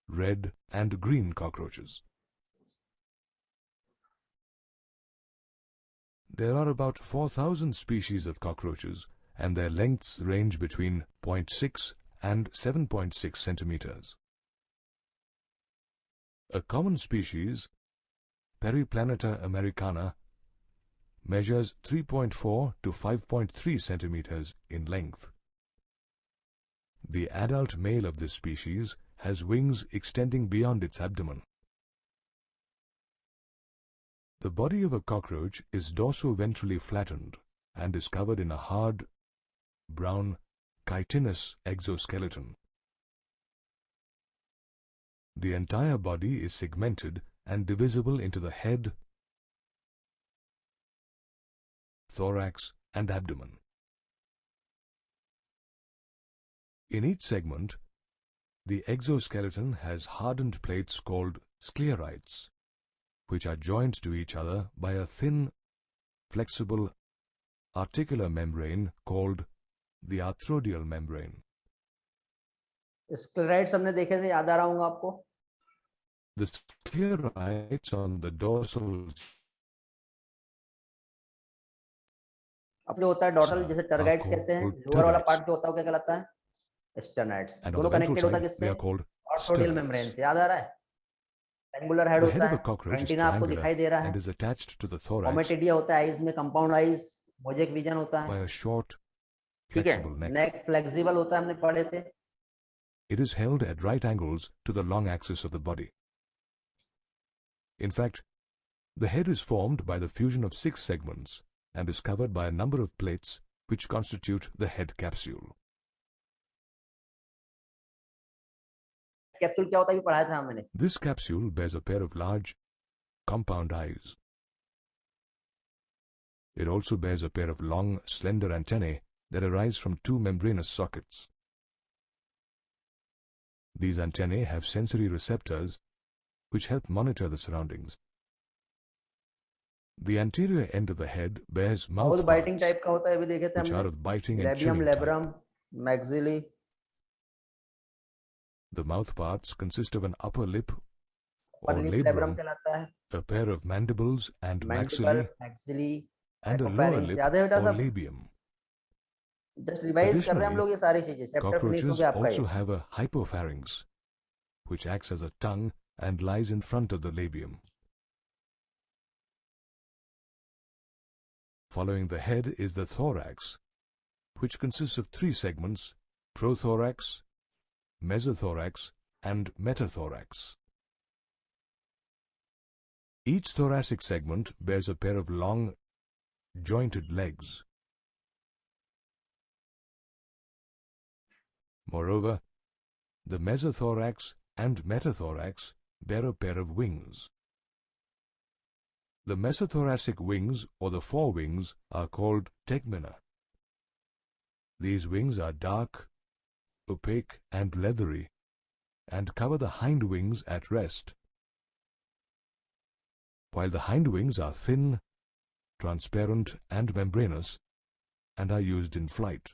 Speaker 2: red, and green cockroaches. There are about 4,000 species of cockroaches, and their lengths range between 0.6 and 7.6 centimeters. A common species, Periplaneta americana, measures 3.4 to 5.3 centimeters in length. The adult male of this species has wings extending beyond its abdomen. The body of a cockroach is dorso-ventrally flattened and is covered in a hard, brown, chitinous exoskeleton. The entire body is segmented and divisible into the head, thorax, and abdomen. In each segment, the exoskeleton has hardened plates called sclerites, which are joined to each other by a thin, flexible, articular membrane called the arthrodial membrane.
Speaker 1: Sclereids हमने देखे थे, याद आ रहा होगा आपको।
Speaker 2: The sclerites on the dorsal
Speaker 1: अब जो होता है डॉटल, जिसे टर्गाइट्स कहते हैं, लोअर वाला पार्ट जो होता है वो क्या कहलाता है, स्टर्नाइड्स। दोनों कनेक्टेड होता है किससे, आर्थ्रोडियल मेम्ब्रेन से, याद आ रहा है। ट्रायंगुलर हेड होता है, एंटीना आपको दिखाई दे रहा है, ओमेटिडिया होता है आईज में, कंपाउंड आईज, मोजेक विजन होता
Speaker 2: by
Speaker 1: है,
Speaker 2: a short,
Speaker 1: ठीक है।
Speaker 2: flexible neck.
Speaker 1: नेक फ्लेक्सिबल होता है, हमने पढ़े थे।
Speaker 2: It is held at right angles to the long axis of the body. In fact, the head is formed by the fusion of 6 segments and is covered by a number of plates which constitute the head capsule.
Speaker 1: Capsule क्या होता है, भी पढ़ाया था हमने।
Speaker 2: This capsule bears a pair of large, compound eyes. It also bears a pair of long, slender antennae that arise from 2 membranous sockets. These antennae have sensory receptors which help monitor the surroundings. The anterior end of the head bears mouth
Speaker 1: बहुत biting
Speaker 2: parts
Speaker 1: type का होता है, अभी देखे थे
Speaker 2: which are
Speaker 1: हमने।
Speaker 2: of biting and
Speaker 1: labium,
Speaker 2: chewing type.
Speaker 1: Labrum, maxillary.
Speaker 2: The mouth parts consist of an upper lip or
Speaker 1: ऊपर lip labrum
Speaker 2: labrum,
Speaker 1: कहलाता है।
Speaker 2: a pair of mandibles and
Speaker 1: mandible,
Speaker 2: maxillae,
Speaker 1: maxillary,
Speaker 2: and a lower
Speaker 1: hypopharynx.
Speaker 2: lip
Speaker 1: याद है बेटा
Speaker 2: or
Speaker 1: सब?
Speaker 2: labium.
Speaker 1: Just revise कर रहे हैं हम
Speaker 2: Additionally,
Speaker 1: लोग ये सारी चीजें। चैप्टर फिनिश हो
Speaker 2: cockroaches
Speaker 1: गया आपका
Speaker 2: also
Speaker 1: ये।
Speaker 2: have a hypopharynx, which acts as a tongue and lies in front of the labium. Following the head is the thorax, which consists of 3 segments: prothorax, mesothorax, and metathorax. Each thoracic segment bears a pair of long, jointed legs. Moreover, the mesothorax and metathorax bear a pair of wings. The mesothoracic wings or the forewings are called tegmina. These wings are dark, opaque and leathery and cover the hind wings at rest, while the hind wings are thin, transparent and membranous and are used in flight.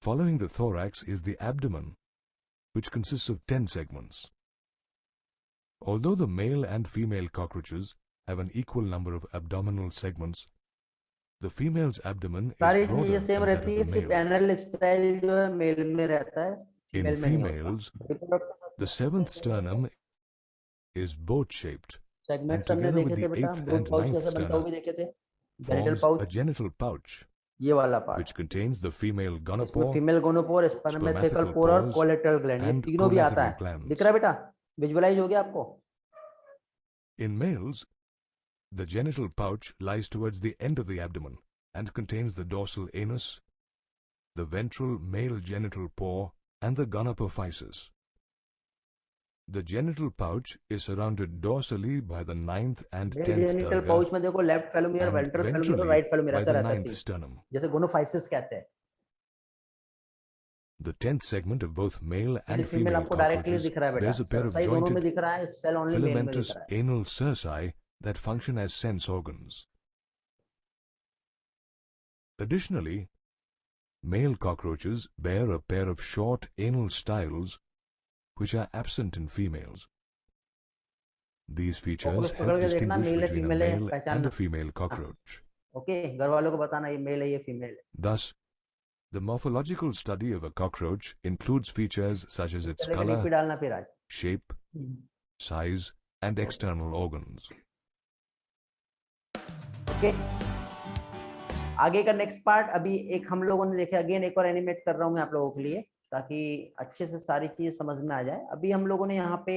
Speaker 2: Following the thorax is the abdomen, which consists of 10 segments. Although the male and female cockroaches have an equal number of abdominal segments, the female's abdomen is
Speaker 1: सारी
Speaker 2: broader
Speaker 1: चीजें same
Speaker 2: than that
Speaker 1: रहती
Speaker 2: of
Speaker 1: है,
Speaker 2: the
Speaker 1: सिर्फ
Speaker 2: male.
Speaker 1: Anal style जो है mail में रहता है,
Speaker 2: In
Speaker 1: फीमेल में नहीं होता।
Speaker 2: females,
Speaker 1: reproductive
Speaker 2: the 7th sternum is boat-shaped and
Speaker 1: segments हमने
Speaker 2: together with
Speaker 1: देखे
Speaker 2: the
Speaker 1: थे बेटा।
Speaker 2: 8th
Speaker 1: brood
Speaker 2: and
Speaker 1: pouch
Speaker 2: 9th
Speaker 1: कैसे बनता है वो
Speaker 2: sterna
Speaker 1: भी देखे थे। Genital
Speaker 2: forms a
Speaker 1: pouch,
Speaker 2: genital pouch
Speaker 1: ये वाला part.
Speaker 2: which contains the female
Speaker 1: इसमें
Speaker 2: gonopore,
Speaker 1: फीमेल गोनोपोर, स्पर्मेथिकल
Speaker 2: spermatical
Speaker 1: पोर और
Speaker 2: pores,
Speaker 1: कोलेटरल ग्लैंड, ये
Speaker 2: and
Speaker 1: तीनों भी आता
Speaker 2: gonathecal
Speaker 1: है।
Speaker 2: glands.
Speaker 1: दिख रहा है बेटा? विजुअलाइज हो गया आपको?
Speaker 2: In males, the genital pouch lies towards the end of the abdomen and contains the dorsal anus, the ventral male genital pore, and the gonopophysis. The genital pouch is surrounded dorsally by the 9th and
Speaker 1: male
Speaker 2: 10th
Speaker 1: genital
Speaker 2: terga
Speaker 1: pouch में देखो, left phallomere,
Speaker 2: and
Speaker 1: ventral phallomere और
Speaker 2: ventrally
Speaker 1: right phallomere
Speaker 2: by
Speaker 1: ऐसा
Speaker 2: the
Speaker 1: रहता है
Speaker 2: 9th
Speaker 1: तीन,
Speaker 2: sternum.
Speaker 1: जैसे गोनोफाइसिस कहते हैं।
Speaker 2: The 10th segment of both male and
Speaker 1: female
Speaker 2: female
Speaker 1: आपको डायरेक्टली
Speaker 2: cockroaches
Speaker 1: दिख रहा है बेटा,
Speaker 2: bears a pair of
Speaker 1: सही दोनों में
Speaker 2: jointed,
Speaker 1: दिख रहा है, स्टेल ओनली मेल में दिख
Speaker 2: filamentous
Speaker 1: रहा है।
Speaker 2: anal cerci that function as sense organs. Additionally, male cockroaches bear a pair of short anal styles which are absent in females. These features
Speaker 1: cockroach
Speaker 2: help
Speaker 1: पकड़ के देखना,
Speaker 2: distinguish
Speaker 1: मेल है
Speaker 2: between a
Speaker 1: female है,
Speaker 2: male and
Speaker 1: पहचानना।
Speaker 2: a female cockroach.
Speaker 1: Okay, घर वालों को बताना ये मेल है ये फीमेल है।
Speaker 2: Thus, the morphological study of a cockroach includes features such as its
Speaker 1: चलेगा,
Speaker 2: color,
Speaker 1: डीपी डालना फिर आज।
Speaker 2: shape, size, and external organs.
Speaker 1: Okay, आगे का नेक्स्ट पार्ट अभी एक हम लोगों ने देखे, अगेन एक और एनिमेट कर रहा हूं मैं आप लोगों के लिए ताकि अच्छे से सारी चीज समझ में आ जाए। अभी हम लोगों ने यहाँ पे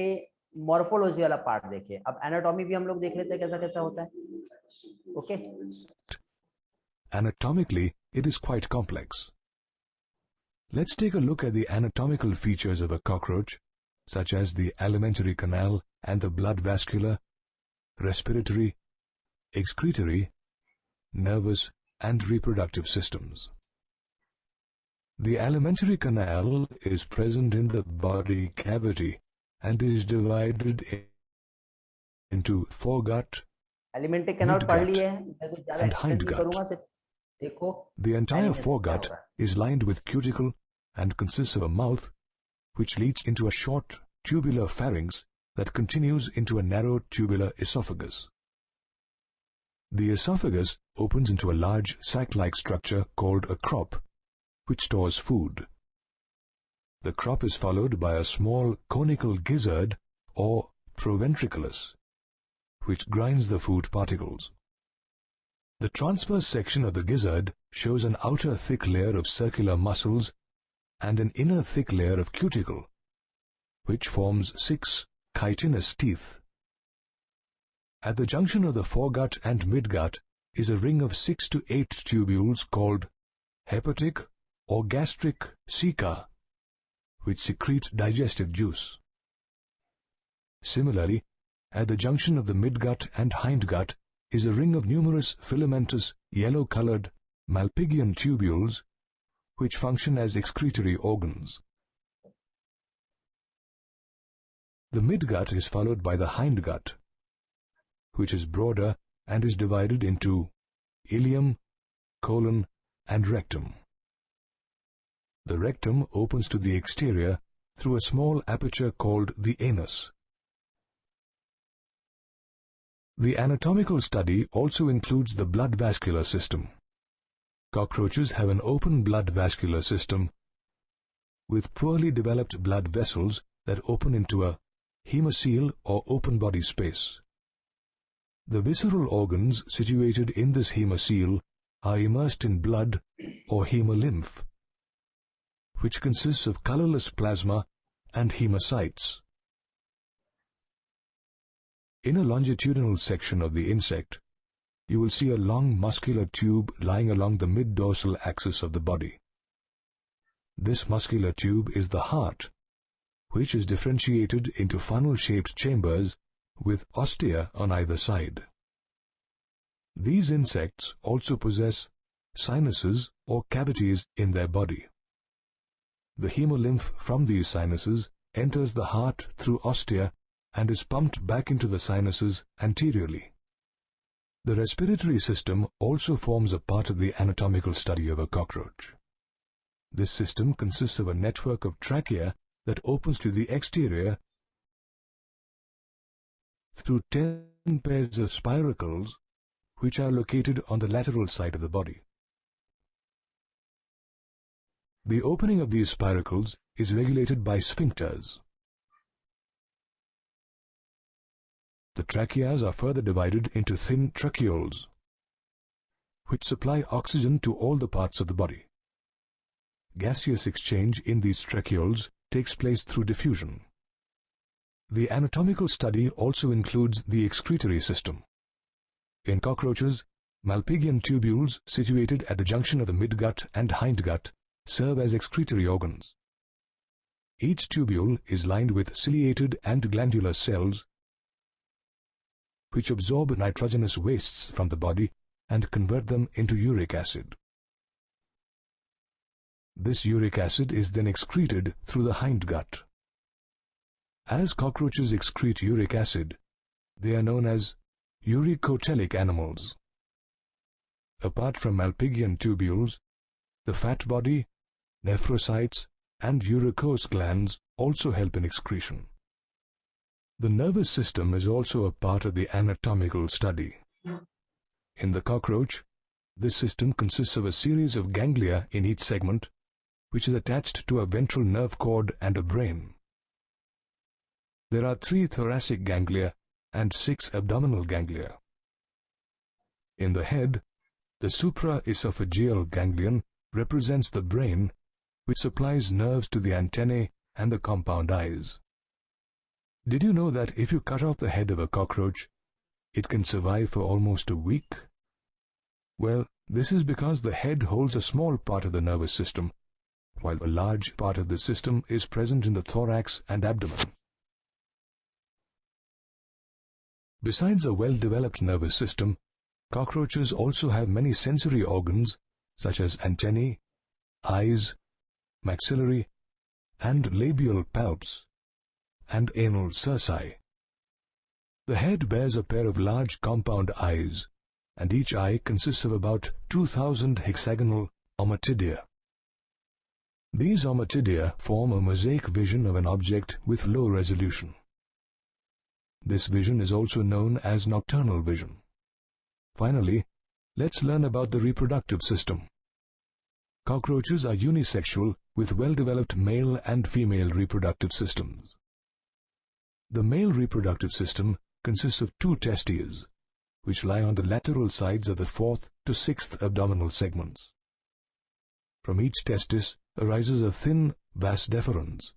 Speaker 1: मॉर्फोलॉजी वाला पार्ट देखे, अब एनाटॉमी भी हम लोग देख लेते हैं कैसा कैसा होता है। Okay,
Speaker 2: Anatomically, it is quite complex. Let's take a look at the anatomical features of a cockroach, such as the alimentary canal and the blood vascular, respiratory, excretory, nervous, and reproductive systems. The alimentary canal is present in the body cavity and is divided into foregut,
Speaker 1: alimentary canal पढ़ लिए हैं, मैं कुछ ज्यादा
Speaker 2: and
Speaker 1: explain नहीं
Speaker 2: hindgut.
Speaker 1: करूंगा, सिर्फ देखो
Speaker 2: The entire
Speaker 1: एनिमेशन क्या
Speaker 2: foregut
Speaker 1: हो रहा है।
Speaker 2: is lined with cuticle and consists of a mouth which leads into a short tubular pharynx that continues into a narrow tubular esophagus. The esophagus opens into a large sac-like structure called a crop, which stores food. The crop is followed by a small conical gizzard or proventriculus, which grinds the food particles. The transverse section of the gizzard shows an outer thick layer of circular muscles and an inner thick layer of cuticle, which forms 6 chitinous teeth. At the junction of the foregut and midgut is a ring of 6 to 8 tubules called hepatic or gastric ceca, which secrete digestive juice. Similarly, at the junction of the midgut and hindgut is a ring of numerous filamentous, yellow-colored Malpighian tubules, which function as excretory organs. The midgut is followed by the hindgut, which is broader and is divided into ileum, colon, and rectum. The rectum opens to the exterior through a small aperture called the anus. The anatomical study also includes the blood vascular system. Cockroaches have an open blood vascular system with poorly developed blood vessels that open into a hemocoel or open body space. The visceral organs situated in this hemocoel are immersed in blood or hemolymph, which consists of colorless plasma and hemocytes. In a longitudinal section of the insect, you will see a long muscular tube lying along the mid-dorsal axis of the body. This muscular tube is the heart, which is differentiated into funnel-shaped chambers with ostia on either side. These insects also possess sinuses or cavities in their body. The hemolymph from these sinuses enters the heart through ostia and is pumped back into the sinuses anteriorly. The respiratory system also forms a part of the anatomical study of a cockroach. This system consists of a network of trachea that opens to the exterior through 10 pairs of spiracles, which are located on the lateral side of the body. The opening of these spiracles is regulated by sphincters. The tracheas are further divided into thin tracheoles, which supply oxygen to all the parts of the body. Gaseous exchange in these tracheoles takes place through diffusion. The anatomical study also includes the excretory system. In cockroaches, Malpighian tubules situated at the junction of the midgut and hindgut serve as excretory organs. Each tubule is lined with ciliated and glandular cells which absorb nitrogenous wastes from the body and convert them into uric acid. This uric acid is then excreted through the hindgut. As cockroaches excrete uric acid, they are known as uricotelic animals. Apart from Malpighian tubules, the fat body, nephrocytes, and uricose glands also help in excretion. The nervous system is also a part of the anatomical study. In the cockroach, this system consists of a series of ganglia in each segment, which is attached to a ventral nerve cord and a brain. There are 3 thoracic ganglia and 6 abdominal ganglia. In the head, the supraesophageal ganglion represents the brain, which supplies nerves to the antennae and the compound eyes. Did you know that if you cut off the head of a cockroach, it can survive for almost a week? Well, this is because the head holds a small part of the nervous system, while a large part of the system is present in the thorax and abdomen. Besides a well-developed nervous system, cockroaches also have many sensory organs such as antennae, eyes, maxillary, and labial palps, and anal cerci. The head bears a pair of large compound eyes, and each eye consists of about 2,000 hexagonal ommatidia. These ommatidia form a mosaic vision of an object with low resolution. This vision is also known as nocturnal vision. Finally, let's learn about the reproductive system. Cockroaches are unisexual with well-developed male and female reproductive systems. The male reproductive system consists of 2 testes, which lie on the lateral sides of the 4th to 6th abdominal segments. From each testis arises a thin vas deferens.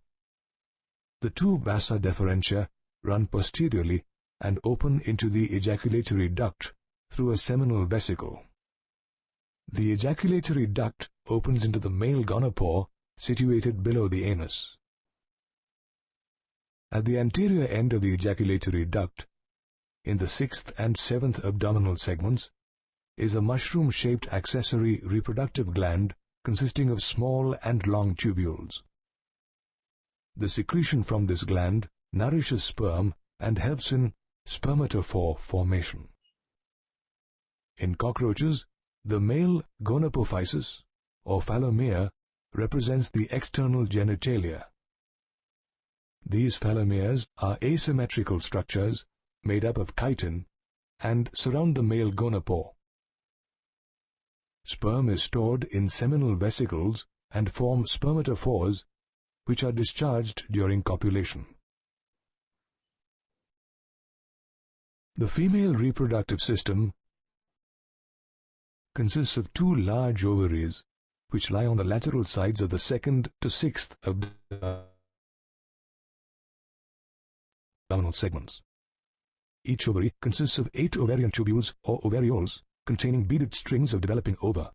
Speaker 2: The two vasa deferentia run posteriorly and open into the ejaculatory duct through a seminal vesicle. The ejaculatory duct opens into the male gonopore situated below the anus. At the anterior end of the ejaculatory duct, in the 6th and 7th abdominal segments, is a mushroom-shaped accessory reproductive gland consisting of small and long tubules. The secretion from this gland nourishes sperm and helps in spermatophore formation. In cockroaches, the male gonapophysis or phallomere represents the external genitalia. These phallomeres are asymmetrical structures made up of chitin and surround the male gonopore. Sperm is stored in seminal vesicles and form spermatophores, which are discharged during copulation. The female reproductive system consists of two large ovaries, which lie on the lateral sides of the 2nd to 6th abdominal segments. Each ovary consists of 8 ovarian tubules or ovarioles containing beaded strings of developing ova.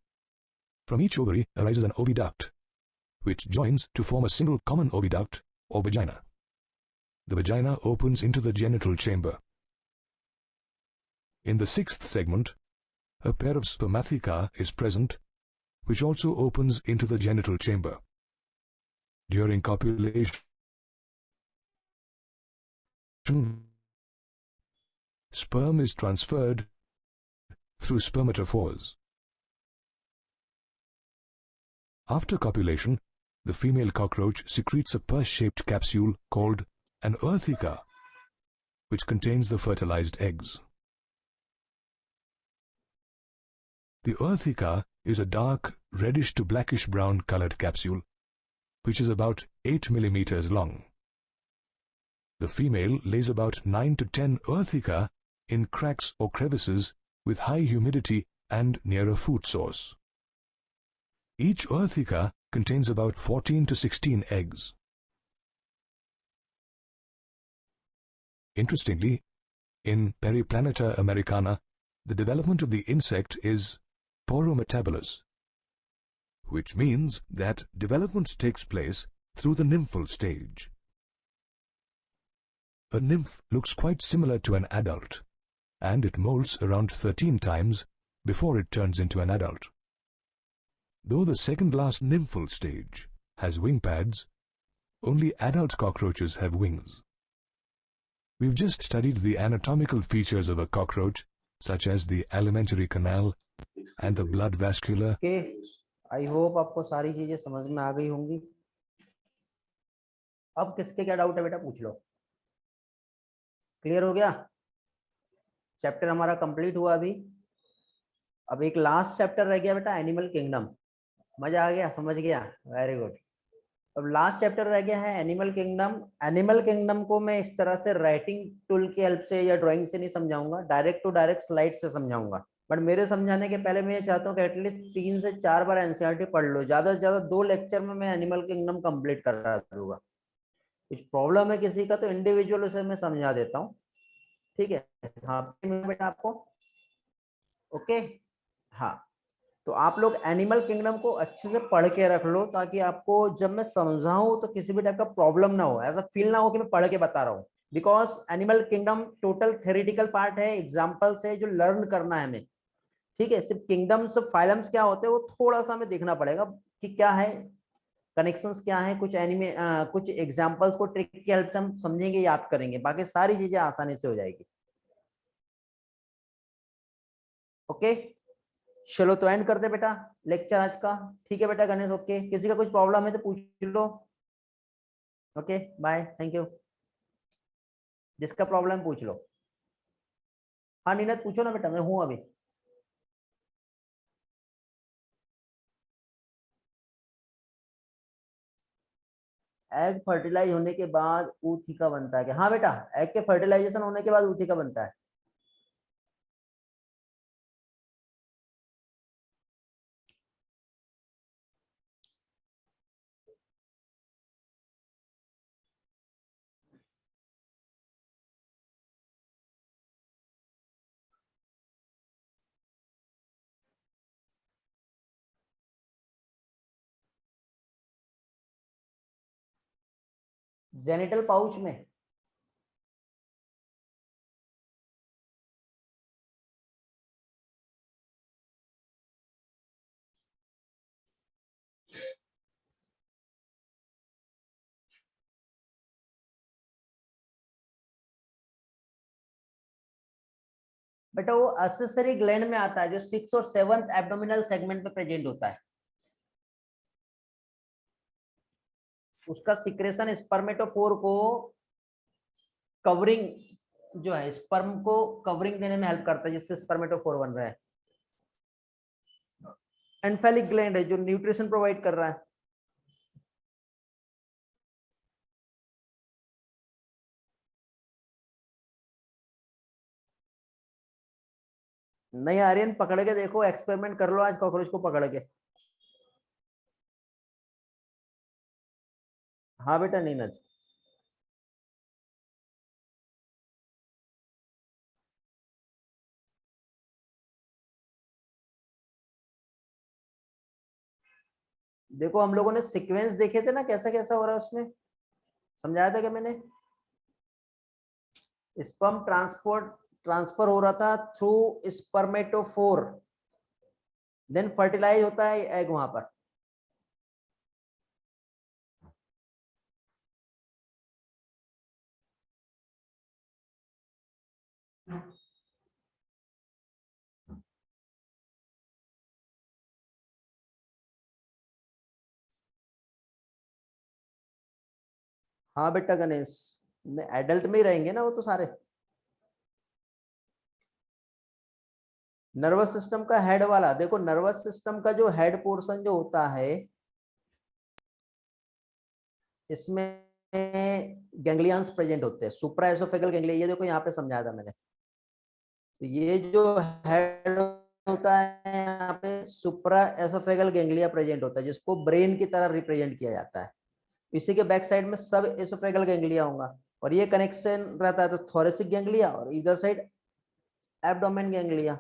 Speaker 2: From each ovary arises an oviduct, which joins to form a single common oviduct or vagina. The vagina opens into the genital chamber. In the 6th segment, a pair of spermatheca is present, which also opens into the genital chamber. During copulation, sperm is transferred through spermatophores. After copulation, the female cockroach secretes a purse-shaped capsule called an ootheca, which contains the fertilized eggs. The ootheca is a dark, reddish to blackish-brown colored capsule, which is about 8 millimeters long. The female lays about 9 to 10 ootheca in cracks or crevices with high humidity and near a food source. Each ootheca contains about 14 to 16 eggs. Interestingly, in Periplaneta americana, the development of the insect is porometabolous, which means that development takes place through the nymphal stage. A nymph looks quite similar to an adult, and it molts around 13 times before it turns into an adult. Though the second-last nymphal stage has wing pads, only adult cockroaches have wings. We've just studied the anatomical features of a cockroach, such as the alimentary canal and the blood vascular.
Speaker 1: Okay, I hope आपको सारी चीजें समझ में आ गई होंगी. अब किसके क्या डाउट है बेटा पूछ लो. क्लियर हो गया? चैप्टर हमारा कंप्लीट हुआ अभी. अब एक लास्ट चैप्टर रह गया बेटा, एनिमल किंगडम. मजा आ गया? समझ गया? Very good. अब लास्ट चैप्टर रह गया है एनिमल किंगडम. एनिमल किंगडम को मैं इस तरह से राइटिंग टूल की हेल्प से या ड्राइंग से नहीं समझाऊंगा, डायरेक्ट टू डायरेक्ट स्लाइड से समझाऊंगा. बट मेरे समझाने के पहले मैं ये चाहता हूँ कि एटलीस्ट 3 से 4 बार एनसीईआरटी पढ़ लो. ज्यादा से ज्यादा 2 लेक्चर में मैं एनिमल किंगडम कंप्लीट कर दूंगा. कुछ प्रॉब्लम है किसी का तो इंडिविजुअल उसे मैं समझा देता हूँ. ठीक है? हाँ बेटा आपको ओके. हाँ, तो आप लोग एनिमल किंगडम को अच्छे से पढ़ के रख लो, ताकि आपको जब मैं समझाऊं तो किसी भी टाइप का प्रॉब्लम ना हो, ऐसा फील ना हो कि मैं पढ़ के बता रहा हूं. Because animal kingdom total theoretical part है, एग्जांपल से जो लर्न करना है हमें. ठीक है? सिर्फ किंगडम्स फाइलम्स क्या होते हैं वो थोड़ा सा हमें देखना पड़ेगा कि क्या है, कनेक्शंस क्या है. कुछ कुछ एग्जांपल्स को ट्रिक की हेल्प से हम समझेंगे, याद करेंगे, बाकी सारी चीजें आसानी से हो जाएगी. ओके, चलो तो एंड करते बेटा लेक्चर आज का. ठीक है बेटा गणेश? ओके, किसी का कुछ प्रॉब्लम है तो पूछ लो. Okay bye, thank you. जिसका प्रॉब्लम पूछ लो. हाँ नीरज पूछो ना बेटा, मैं हूं अभी. एग फर्टिलाइज होने के बाद ऊथिका बनता है क्या? हाँ बेटा, एग के फर्टिलाइजेशन होने के बाद ऊथिका बनता है. जेनिटल पाउच में बेटा वो एक्सेसरी ग्लैंड में आता है जो 6 और 7th एब्डोमिनल सेगमेंट में प्रेजेंट होता है। उसका सिक्रेशन स्पर्मेटोफोर को कवरिंग जो है स्पर्म को कवरिंग देने में हेल्प करता है जिससे स्पर्मेटोफोर बन रहा है। एम्फेलिक ग्लैंड है जो न्यूट्रिशन प्रोवाइड कर रहा है। नहीं आर्यन पकड़ के देखो, एक्सपेरिमेंट कर लो आज कॉकरोच को पकड़ के। हाँ बेटा नीनज। देखो हम लोगों ने सीक्वेंस देखे थे ना, कैसा कैसा हो रहा है उसमें, समझाया था क्या मैंने? स्पर्म ट्रांसफर हो रहा था थ्रू स्पर्मेटोफोर, देन फर्टिलाइज होता है एग वहां पर। हाँ बेटा गणेश, एडल्ट में ही रहेंगे ना वो तो सारे। नर्वस सिस्टम का हेड वाला देखो, नर्वस सिस्टम का जो हेड पोर्शन जो होता है इसमें गैंग्लियंस प्रेजेंट होते हैं, सुप्रा एसोफेगल गैंग्लिया, ये देखो यहाँ पे समझाया था मैंने। तो ये जो हेड होता है यहाँ पे सुप्रा एसोफेगल गैंग्लिया प्रेजेंट होता है जिसको ब्रेन की तरह रिप्रेजेंट किया जाता है। इसी के बैक साइड में सब एसोफेगल गैंग्लिया होगा और ये कनेक्शन रहता है तो थोरेसिक गैंग्लिया और इधर साइड एब्डोमेन गैंग्लिया।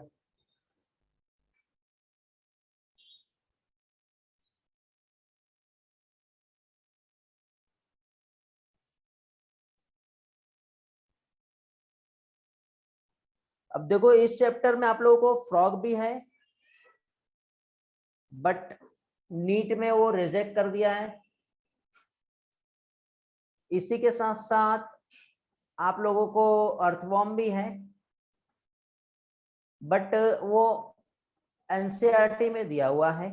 Speaker 1: अब देखो इस चैप्टर में आप लोगों को फ्रॉग भी है बट नीट में वो रिजेक्ट कर दिया है। इसी के साथ साथ आप लोगों को अर्थवॉर्म भी है बट वो एनसीईआरटी में दिया हुआ है।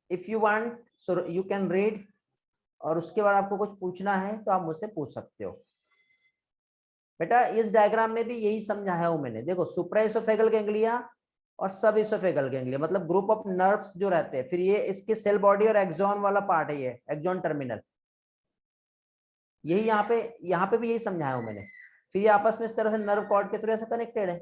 Speaker 1: If you want so you can read, और उसके बाद आपको कुछ पूछना है तो आप मुझसे पूछ सकते हो। बेटा इस डायग्राम में भी यही समझाया हूं मैंने। देखो सुप्राएसोफेगल गैंग्लिया और सब एसोफेगल गैंग्लिया मतलब ग्रुप ऑफ नर्व्स जो रहते हैं, फिर ये इसके सेल बॉडी और एक्सॉन वाला पार्ट है, ये एक्सॉन टर्मिनल, यही यहाँ पे भी यही समझाया हूं मैंने। फिर ये आपस में इस तरह से नर्व कॉर्ड के थ्रू ऐसे कनेक्टेड है।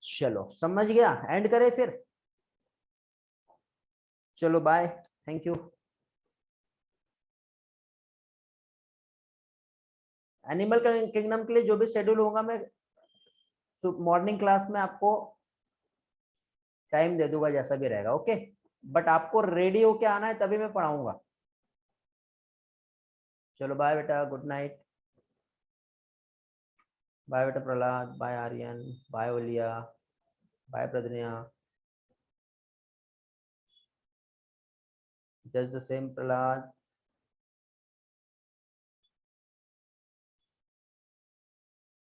Speaker 1: चलो समझ गया, एंड करें फिर। चलो bye, thank you. Animal kingdom के लिए जो भी शेड्यूल होगा मैं मॉर्निंग क्लास में आपको टाइम दे दूंगा जैसा भी रहेगा, ओके। बट आपको रेडी होके आना है तभी मैं पढ़ाऊंगा। चलो बाय बेटा, गुड नाइट। बाय बेटा Prahlad, bye Aryan, bye Olia, bye Pradnya. Just the same Prahlad.